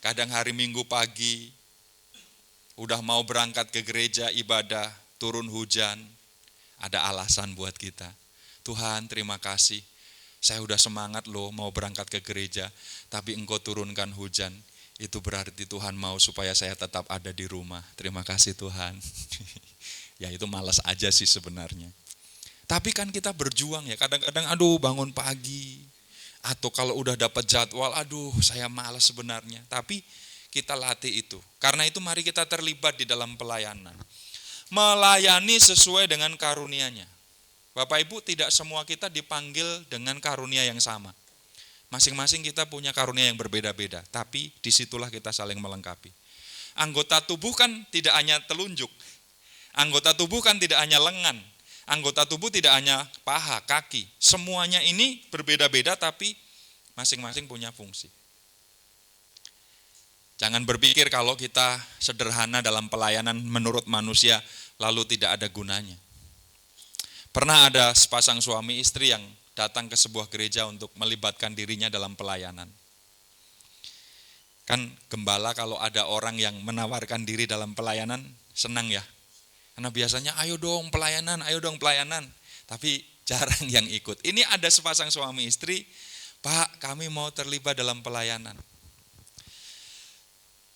kadang hari Minggu pagi, udah mau berangkat ke gereja ibadah, turun hujan, ada alasan buat kita. Tuhan terima kasih. Saya udah semangat loh mau berangkat ke gereja, tapi engkau turunkan hujan, itu berarti Tuhan mau supaya saya tetap ada di rumah. Terima kasih Tuhan. Ya itu malas aja sih sebenarnya. Tapi kan kita berjuang ya, kadang-kadang aduh bangun pagi, atau kalau udah dapat jadwal, aduh saya malas sebenarnya. Tapi kita latih itu, karena itu mari kita terlibat di dalam pelayanan. Melayani sesuai dengan karunia-Nya. Bapak Ibu, tidak semua kita dipanggil dengan karunia yang sama. Masing-masing kita punya karunia yang berbeda-beda, tapi disitulah kita saling melengkapi. Anggota tubuh kan tidak hanya telunjuk, anggota tubuh kan tidak hanya lengan, anggota tubuh tidak hanya paha, kaki. Semuanya ini berbeda-beda tapi masing-masing punya fungsi. Jangan berpikir kalau kita sederhana dalam pelayanan menurut manusia lalu tidak ada gunanya. Pernah ada sepasang suami istri yang datang ke sebuah gereja untuk melibatkan dirinya dalam pelayanan. Kan gembala kalau ada orang yang menawarkan diri dalam pelayanan, senang ya. Karena biasanya ayo dong pelayanan. Tapi jarang yang ikut. Ini ada sepasang suami istri, Pak kami mau terlibat dalam pelayanan.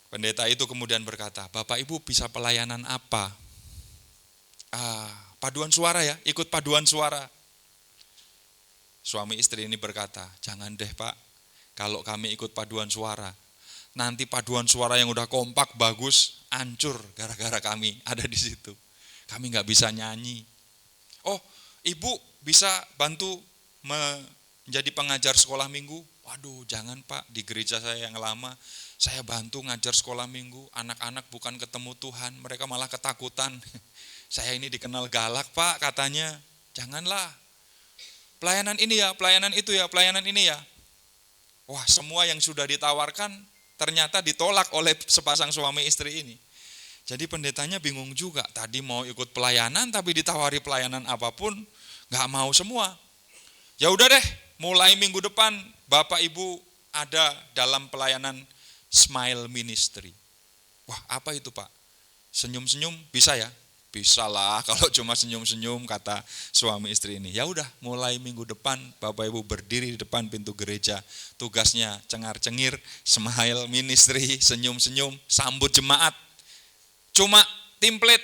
Pendeta itu kemudian berkata, Bapak Ibu bisa pelayanan apa? Paduan suara ya, ikut paduan suara. Suami istri ini berkata, jangan deh Pak, kalau kami ikut paduan suara, nanti paduan suara yang udah kompak, bagus, hancur gara-gara kami ada di situ. Kami nggak bisa nyanyi. Oh, ibu bisa bantu menjadi pengajar sekolah minggu? Waduh, jangan Pak, di gereja saya yang lama, saya bantu ngajar sekolah minggu, anak-anak bukan ketemu Tuhan, mereka malah ketakutan. Saya ini dikenal galak Pak katanya, janganlah. Pelayanan ini ya, pelayanan itu ya, pelayanan ini ya. Wah, semua yang sudah ditawarkan ternyata ditolak oleh sepasang suami istri ini. Jadi pendetanya bingung juga, tadi mau ikut pelayanan tapi ditawari pelayanan apapun, gak mau semua. Ya udah deh, mulai minggu depan Bapak Ibu ada dalam pelayanan Smile Ministry. Wah, apa itu Pak? Senyum-senyum bisa ya? Bisa lah kalau cuma senyum-senyum, kata suami istri ini. Ya udah, mulai minggu depan Bapak Ibu berdiri di depan pintu gereja. Tugasnya cengar-cengir, Smile Ministry, senyum-senyum, sambut jemaat. Cuma template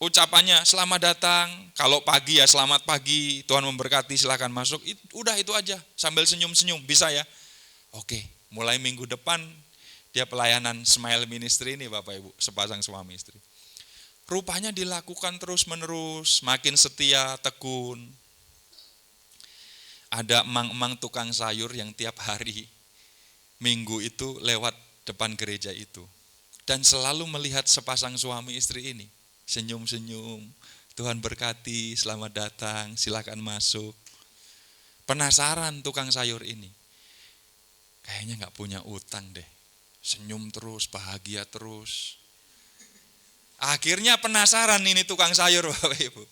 ucapannya selamat datang, kalau pagi ya selamat pagi, Tuhan memberkati, silakan masuk. Udah itu aja, sambil senyum-senyum, bisa ya? Oke, mulai minggu depan dia pelayanan Smile Ministry ini Bapak Ibu, sepasang suami istri. Rupanya dilakukan terus-menerus, makin setia, tekun. Ada emang-emang tukang sayur yang tiap hari minggu itu lewat depan gereja itu. Dan selalu melihat sepasang suami istri ini, senyum-senyum, Tuhan berkati, selamat datang, silakan masuk. Penasaran tukang sayur ini, kayaknya gak punya utang deh, senyum terus, bahagia terus. Akhirnya penasaran ini tukang sayur Bapak Ibu.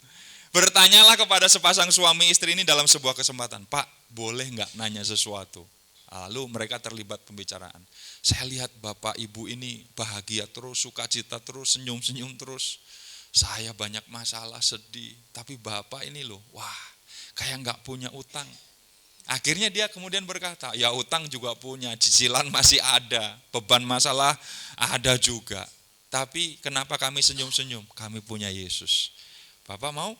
Bertanyalah kepada sepasang suami istri ini dalam sebuah kesempatan, Pak boleh gak nanya sesuatu? Lalu mereka terlibat pembicaraan. Saya lihat Bapak Ibu ini bahagia terus, sukacita terus, senyum-senyum terus. Saya banyak masalah, sedih. Tapi Bapak ini loh, wah kayak gak punya utang. Akhirnya dia kemudian berkata, ya utang juga punya, cicilan masih ada, beban masalah ada juga. Tapi kenapa kami senyum-senyum? Kami punya Yesus. Bapak mau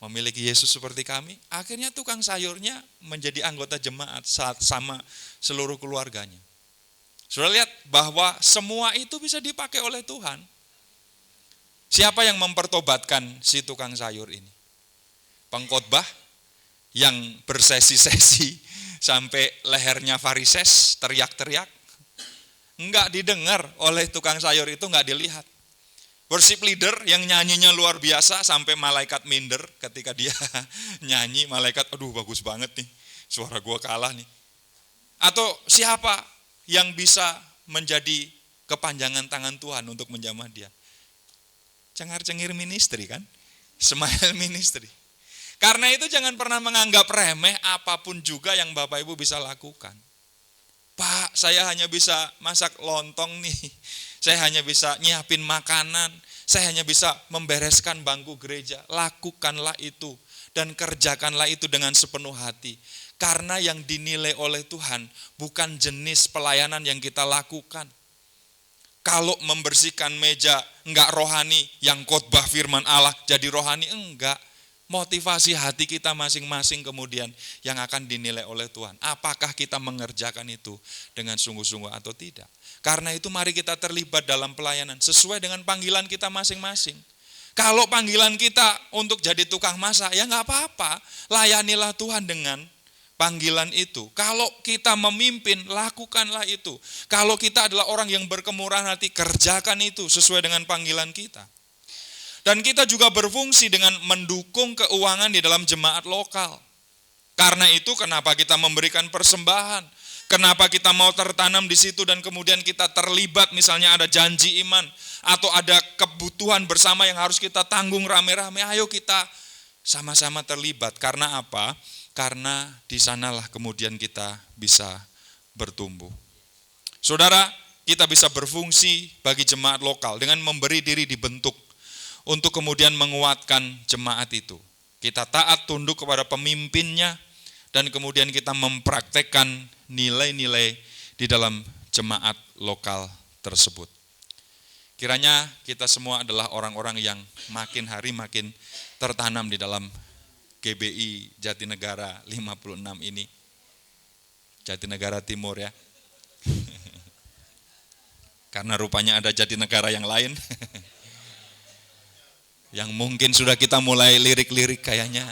memiliki Yesus seperti kami? Akhirnya tukang sayurnya menjadi anggota jemaat sama seluruh keluarganya. Sudah lihat bahwa semua itu bisa dipakai oleh Tuhan. Siapa yang mempertobatkan si tukang sayur ini? Pengkhotbah yang bersesi-sesi sampai lehernya varises, teriak-teriak. Enggak didengar oleh tukang sayur itu, enggak dilihat. Worship leader yang nyanyinya luar biasa sampai malaikat minder ketika dia nyanyi, malaikat aduh bagus banget nih, suara gua kalah nih. Atau siapa yang bisa menjadi kepanjangan tangan Tuhan untuk menjamah dia? Cengar-cengir ministry kan, Smile Ministry. Karena itu jangan pernah menganggap remeh apapun juga yang Bapak Ibu bisa lakukan. Pak, saya hanya bisa masak lontong nih, saya hanya bisa nyiapin makanan, saya hanya bisa membereskan bangku gereja. Lakukanlah itu dan kerjakanlah itu dengan sepenuh hati. Karena yang dinilai oleh Tuhan bukan jenis pelayanan yang kita lakukan. Kalau membersihkan meja enggak rohani, yang khotbah firman Allah jadi rohani, enggak. Motivasi hati kita masing-masing kemudian yang akan dinilai oleh Tuhan. Apakah kita mengerjakan itu dengan sungguh-sungguh atau tidak? Karena itu mari kita terlibat dalam pelayanan sesuai dengan panggilan kita masing-masing. Kalau panggilan kita untuk jadi tukang masak, ya enggak apa-apa. Layanilah Tuhan dengan panggilan itu. Kalau kita memimpin, lakukanlah itu. Kalau kita adalah orang yang berkemurahan hati, kerjakan itu sesuai dengan panggilan kita. Dan kita juga berfungsi dengan mendukung keuangan di dalam jemaat lokal. Karena itu kenapa kita memberikan persembahan, kenapa kita mau tertanam di situ dan kemudian kita terlibat, misalnya ada janji iman atau ada kebutuhan bersama yang harus kita tanggung rame-rame, ayo kita sama-sama terlibat. Karena apa? Karena di sanalah kemudian kita bisa bertumbuh. Saudara, kita bisa berfungsi bagi jemaat lokal dengan memberi diri dibentuk untuk kemudian menguatkan jemaat itu. Kita taat tunduk kepada pemimpinnya dan kemudian kita mempraktekkan nilai-nilai di dalam jemaat lokal tersebut. Kiranya kita semua adalah orang-orang yang makin hari makin tertanam di dalam GBI Jatinegara 56 ini. Jatinegara Timur ya. Karena rupanya ada Jatinegara yang lain. Yang mungkin sudah kita mulai lirik-lirik kayaknya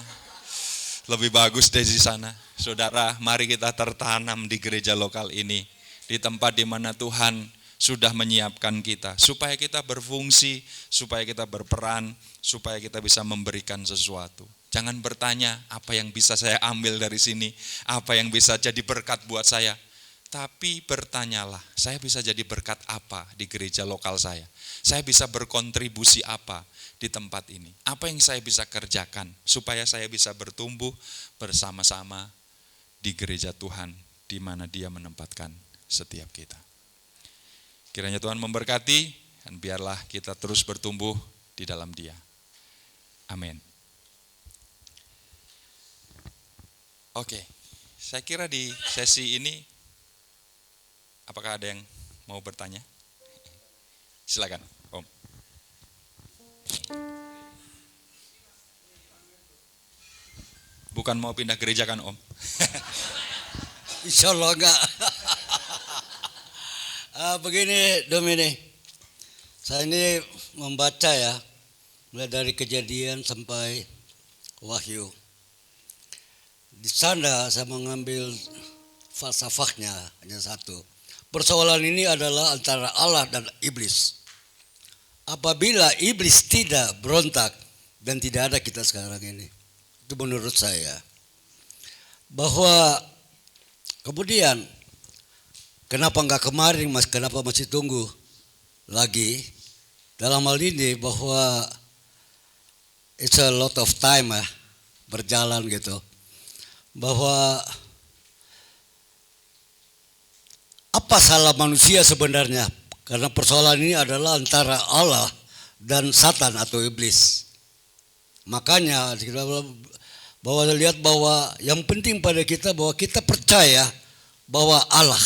lebih bagus dari sana. Saudara, mari kita tertanam di gereja lokal ini, di tempat di mana Tuhan sudah menyiapkan kita, supaya kita berfungsi, supaya kita berperan, supaya kita bisa memberikan sesuatu. Jangan bertanya apa yang bisa saya ambil dari sini, apa yang bisa jadi berkat buat saya. Tapi bertanyalah, saya bisa jadi berkat apa di gereja lokal saya? Saya bisa berkontribusi apa di tempat ini? Apa yang saya bisa kerjakan supaya saya bisa bertumbuh bersama-sama di gereja Tuhan di mana Dia menempatkan setiap kita. Kiranya Tuhan memberkati dan biarlah kita terus bertumbuh di dalam Dia. Amin. Oke, saya kira di sesi ini apakah ada yang mau bertanya? Silakan, Om. Bukan mau pindah gereja kan, Om? Insya Allah enggak. Begini Domini, saya ini membaca ya, mulai dari Kejadian sampai Wahyu. Di sana saya mengambil falsafahnya hanya satu. Persoalan ini adalah antara Allah dan iblis. Apabila iblis tidak berontak dan tidak ada kita sekarang ini, itu menurut saya. Bahwa kemudian kenapa enggak kemarin mas, kenapa masih tunggu lagi? Dalam hal ini bahwa it's a lot of time ya, berjalan gitu. Bahwa apa salah manusia sebenarnya? Karena persoalan ini adalah antara Allah dan Satan atau iblis. Makanya kita bahwa lihat bahwa yang penting pada kita bahwa kita percaya bahwa Allah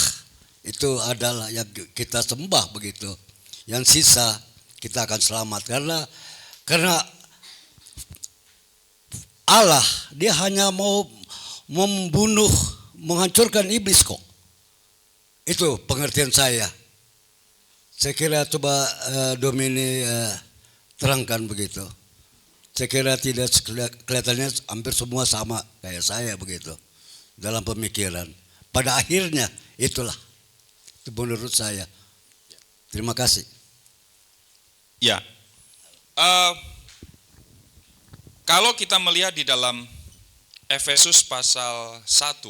itu adalah yang kita sembah begitu. Yang sisa kita akan selamat karena Allah dia hanya mau membunuh, menghancurkan iblis kok. Itu pengertian saya. Saya kira coba Domini terangkan begitu. Saya kira tidak kelihatannya hampir semua sama kayak saya begitu dalam pemikiran. Pada akhirnya itulah itu menurut saya. Terima kasih. Ya, kalau kita melihat di dalam Efesus pasal 1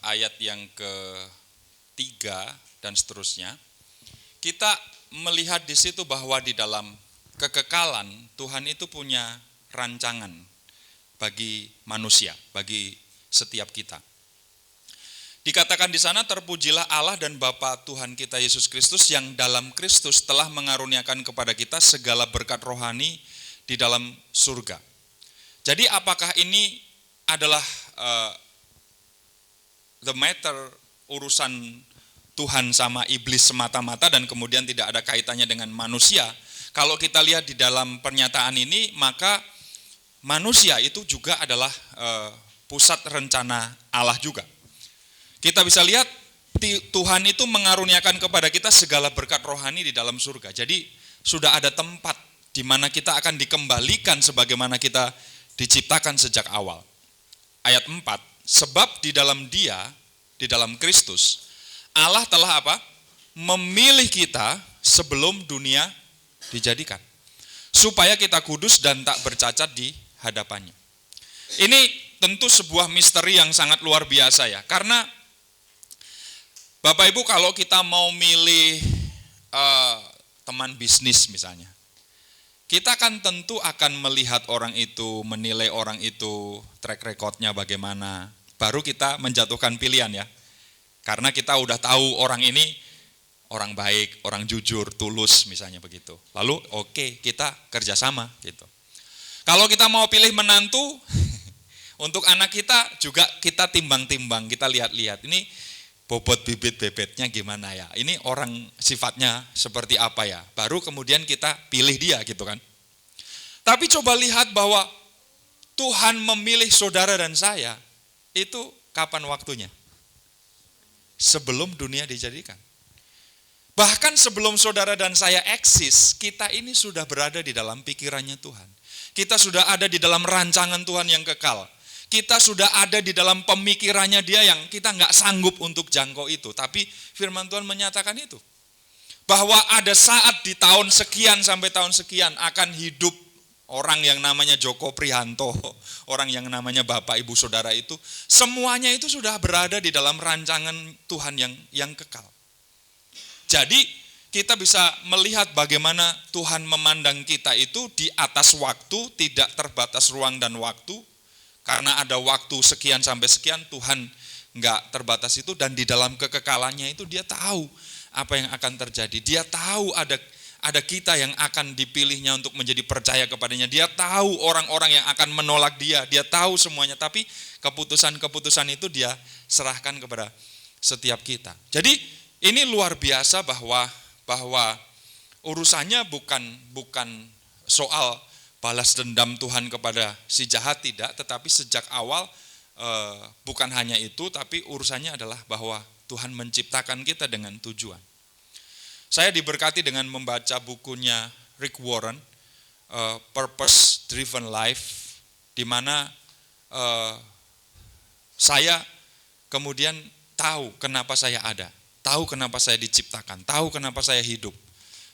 ayat yang ke-3 dan seterusnya, kita melihat di situ bahwa di dalam kekekalan Tuhan itu punya rancangan bagi manusia, bagi setiap kita. Dikatakan di sana, terpujilah Allah dan Bapa Tuhan kita Yesus Kristus yang dalam Kristus telah mengaruniakan kepada kita segala berkat rohani di dalam surga. Jadi apakah ini adalah the matter urusan Tuhan sama iblis semata-mata dan kemudian tidak ada kaitannya dengan manusia? Kalau kita lihat di dalam pernyataan ini, maka manusia itu juga adalah pusat rencana Allah juga. Kita bisa lihat Tuhan itu mengaruniakan kepada kita segala berkat rohani di dalam surga. Jadi sudah ada tempat di mana kita akan dikembalikan sebagaimana kita diciptakan sejak awal. Ayat 4, sebab di dalam Dia, di dalam Kristus, Allah telah apa? Memilih kita sebelum dunia dijadikan, supaya kita kudus dan tak bercacat di hadapannya. Ini tentu sebuah misteri yang sangat luar biasa ya, karena Bapak Ibu kalau kita mau milih teman bisnis misalnya, kita kan tentu akan melihat orang itu, menilai orang itu, track recordnya bagaimana, baru kita menjatuhkan pilihan ya. Karena kita udah tahu orang ini orang baik, orang jujur, tulus misalnya begitu. Lalu oke, kita kerjasama gitu. Kalau kita mau pilih menantu, untuk anak kita juga kita timbang-timbang, kita lihat-lihat. Ini bobot bibit-bebetnya gimana ya, ini orang sifatnya seperti apa ya, baru kemudian kita pilih dia gitu kan. Tapi coba lihat bahwa Tuhan memilih saudara dan saya, itu kapan waktunya? Sebelum dunia dijadikan. Bahkan sebelum saudara dan saya eksis, kita ini sudah berada di dalam pikirannya Tuhan. Kita sudah ada di dalam rancangan Tuhan yang kekal. Kita sudah ada di dalam pemikirannya Dia yang kita nggak sanggup untuk jangkau itu. Tapi firman Tuhan menyatakan itu. Bahwa ada saat di tahun sekian sampai tahun sekian akan hidup orang yang namanya Joko Prihanto, orang yang namanya Bapak Ibu Saudara itu, semuanya itu sudah berada di dalam rancangan Tuhan yang kekal. Jadi kita bisa melihat bagaimana Tuhan memandang kita itu di atas waktu, tidak terbatas ruang dan waktu. Karena ada waktu sekian sampai sekian, Tuhan nggak terbatas itu, dan di dalam kekekalannya itu Dia tahu apa yang akan terjadi. Dia tahu ada kita yang akan dipilihnya untuk menjadi percaya kepadanya. Dia tahu orang-orang yang akan menolak Dia. Dia tahu semuanya, tapi keputusan-keputusan itu Dia serahkan kepada setiap kita. Jadi ini luar biasa bahwa urusannya bukan soal balas dendam Tuhan kepada si jahat, tidak, tetapi sejak awal bukan hanya itu, tapi urusannya adalah bahwa Tuhan menciptakan kita dengan tujuan. Saya diberkati dengan membaca bukunya Rick Warren, Purpose Driven Life, di mana saya kemudian tahu kenapa saya ada. Tahu kenapa saya diciptakan, tahu kenapa saya hidup.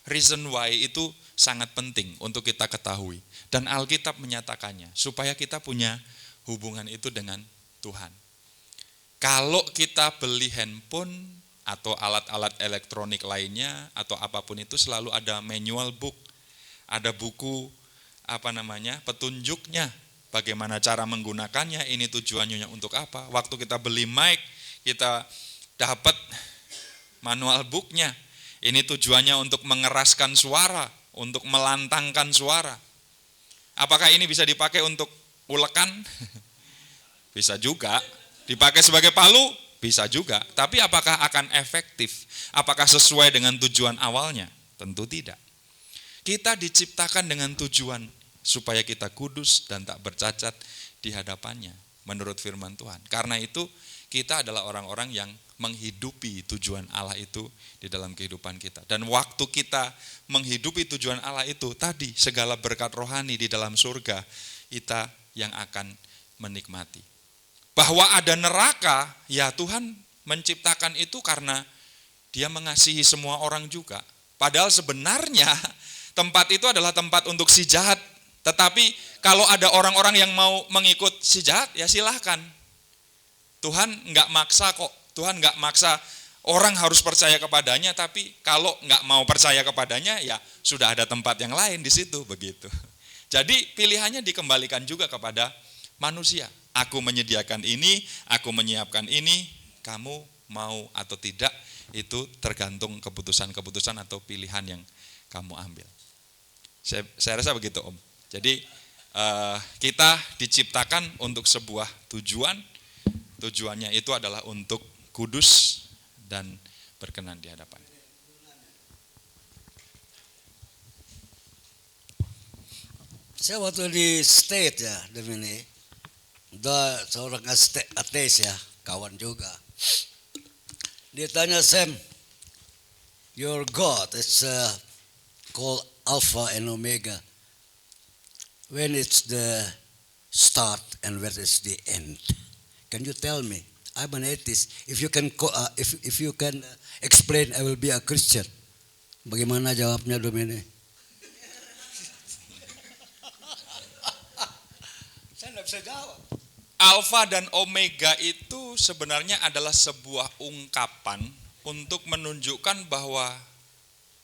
Reason why itu sangat penting untuk kita ketahui. Dan Alkitab menyatakannya, supaya kita punya hubungan itu dengan Tuhan. Kalau kita beli handphone atau alat-alat elektronik lainnya, atau apapun itu selalu ada manual book, ada buku petunjuknya, bagaimana cara menggunakannya, ini tujuannya untuk apa. Waktu kita beli mic, kita dapat manual booknya. Ini tujuannya untuk mengeraskan suara, untuk melantangkan suara. Apakah ini bisa dipakai untuk ulekan? Bisa juga. Dipakai sebagai palu? Bisa juga. Tapi apakah akan efektif? Apakah sesuai dengan tujuan awalnya? Tentu tidak. Kita diciptakan dengan tujuan supaya kita kudus dan tak bercacat di hadapannya, menurut firman Tuhan. Karena itu kita adalah orang-orang yang menghidupi tujuan Allah itu di dalam kehidupan kita. Dan waktu kita menghidupi tujuan Allah itu, tadi segala berkat rohani di dalam surga kita yang akan menikmati. Bahwa ada neraka, ya Tuhan menciptakan itu karena Dia mengasihi semua orang juga. Padahal sebenarnya tempat itu adalah tempat untuk si jahat. Tetapi kalau ada orang-orang yang mau mengikut si jahat, ya silahkan. Tuhan nggak maksa kok. Tuhan nggak maksa orang harus percaya kepadanya, tapi kalau nggak mau percaya kepadanya, ya sudah ada tempat yang lain di situ, begitu. Jadi pilihannya dikembalikan juga kepada manusia. Aku menyediakan ini, aku menyiapkan ini, kamu mau atau tidak, itu tergantung keputusan-keputusan atau pilihan yang kamu ambil. Saya rasa begitu, Om. Jadi kita diciptakan untuk sebuah tujuan. Tujuannya itu adalah untuk kudus dan berkenan di hadapan. Saya waktu di state ya, ini ada seorang ateis ya, kawan juga. Dia tanya, Sam, your God is called Alpha and Omega. When it's the start and where is the end? Can you tell me? I'm an atheist. If you can explain, I will be a Christian. Bagaimana jawabnya, Domini? Saya nggak bisa jawab. Alfa dan Omega itu sebenarnya adalah sebuah ungkapan untuk menunjukkan bahwa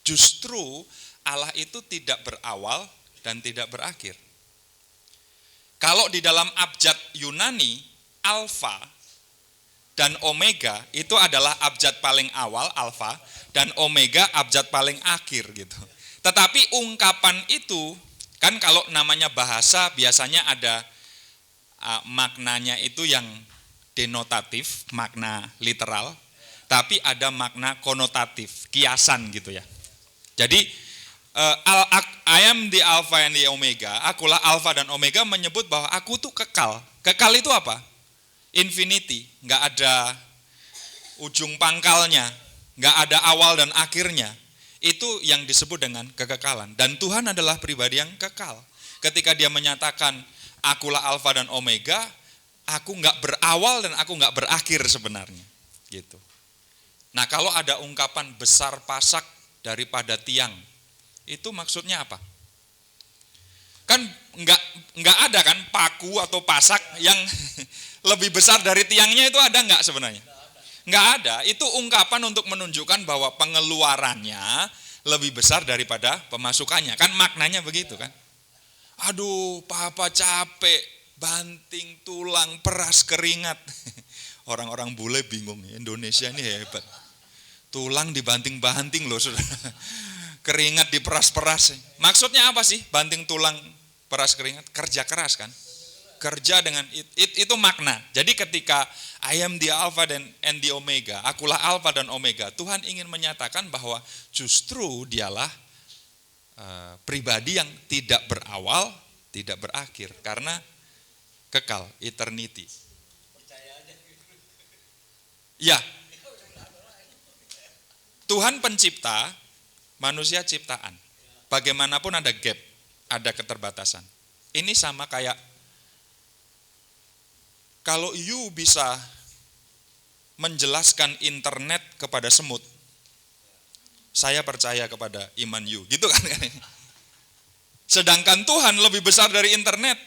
justru Allah itu tidak berawal dan tidak berakhir. Kalau di dalam abjad Yunani, Alfa dan Omega itu adalah abjad paling awal, Alfa, dan Omega abjad paling akhir gitu. Tetapi ungkapan itu, kan kalau namanya bahasa biasanya ada maknanya itu yang denotatif, makna literal, tapi ada makna konotatif, kiasan gitu ya. Jadi I am the Alpha and the Omega, akulah Alpha dan Omega, menyebut bahwa aku tuh kekal. Kekal itu apa? Infinity, nggak ada ujung pangkalnya, nggak ada awal dan akhirnya, itu yang disebut dengan kekekalan. Dan Tuhan adalah pribadi yang kekal. Ketika dia menyatakan, akulah Alfa dan Omega, aku nggak berawal dan aku nggak berakhir sebenarnya. Gitu. Nah, kalau ada ungkapan besar pasak daripada tiang, itu maksudnya apa? Kan nggak ada kan paku atau pasak yang lebih besar dari tiangnya, itu ada nggak sebenarnya? Nggak ada. Itu ungkapan untuk menunjukkan bahwa pengeluarannya lebih besar daripada pemasukannya. Kan maknanya begitu kan? Aduh, papa capek, banting tulang, peras keringat. Orang-orang bule bingung, Indonesia ini hebat. Tulang dibanting-banting loh, saudara. Keringat diperas-peras. Maksudnya apa sih banting tulang, peras keringat? Kerja keras kan? Kerja dengan itu makna. Jadi ketika I am the Alpha and the Omega, akulah Alpha dan Omega, Tuhan ingin menyatakan bahwa justru dialah pribadi yang tidak berawal, tidak berakhir, karena kekal, eternity. Ya, Tuhan pencipta, manusia ciptaan. Bagaimanapun ada gap, ada keterbatasan. Ini sama kayak kalau you bisa menjelaskan internet kepada semut, saya percaya kepada iman you, gitu kan? Sedangkan Tuhan lebih besar dari internet,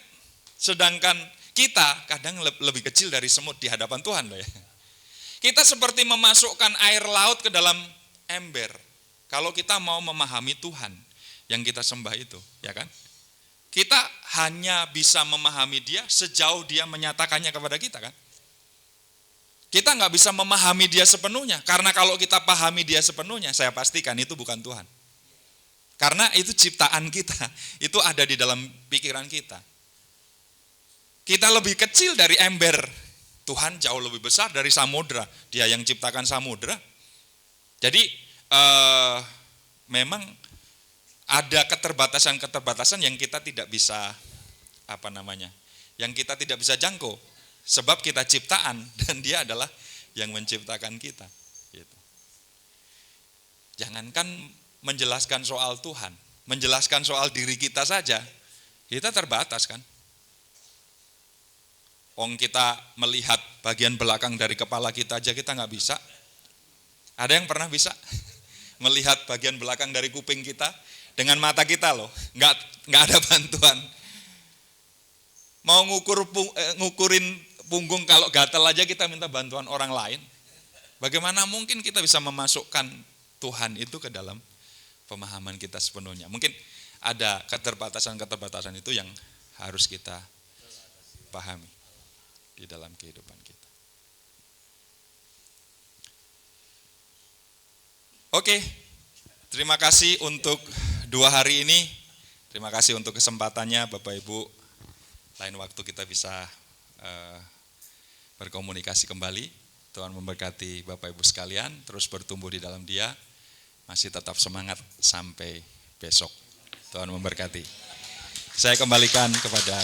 sedangkan kita kadang lebih kecil dari semut di hadapan Tuhan loh ya. Kita seperti memasukkan air laut ke dalam ember. Kalau kita mau memahami Tuhan yang kita sembah itu, ya kan? Kita hanya bisa memahami dia sejauh dia menyatakannya kepada kita kan. Kita nggak bisa memahami dia sepenuhnya, karena kalau kita pahami dia sepenuhnya, saya pastikan itu bukan Tuhan. Karena itu ciptaan kita, itu ada di dalam pikiran kita. Kita lebih kecil dari ember, Tuhan jauh lebih besar dari samudra, dia yang ciptakan samudra. Jadi memang ada keterbatasan-keterbatasan yang kita tidak bisa yang kita tidak bisa jangkau, sebab kita ciptaan dan dia adalah yang menciptakan kita. Gitu. Jangankan menjelaskan soal Tuhan, menjelaskan soal diri kita saja, kita terbatas kan. Kita melihat bagian belakang dari kepala kita aja kita nggak bisa. Ada yang pernah bisa melihat bagian belakang dari kuping kita? Dengan mata kita loh, nggak ada bantuan. Mau ngukurin punggung kalau gatal aja kita minta bantuan orang lain. Bagaimana mungkin kita bisa memasukkan Tuhan itu ke dalam pemahaman kita sepenuhnya? Mungkin ada keterbatasan-keterbatasan itu yang harus kita pahami di dalam kehidupan kita. Oke, terima kasih untuk 2 hari ini. Terima kasih untuk kesempatannya Bapak Ibu. Lain waktu kita bisa berkomunikasi kembali. Tuhan memberkati Bapak Ibu sekalian, terus bertumbuh di dalam Dia. Masih tetap semangat sampai besok. Tuhan memberkati. Saya kembalikan kepada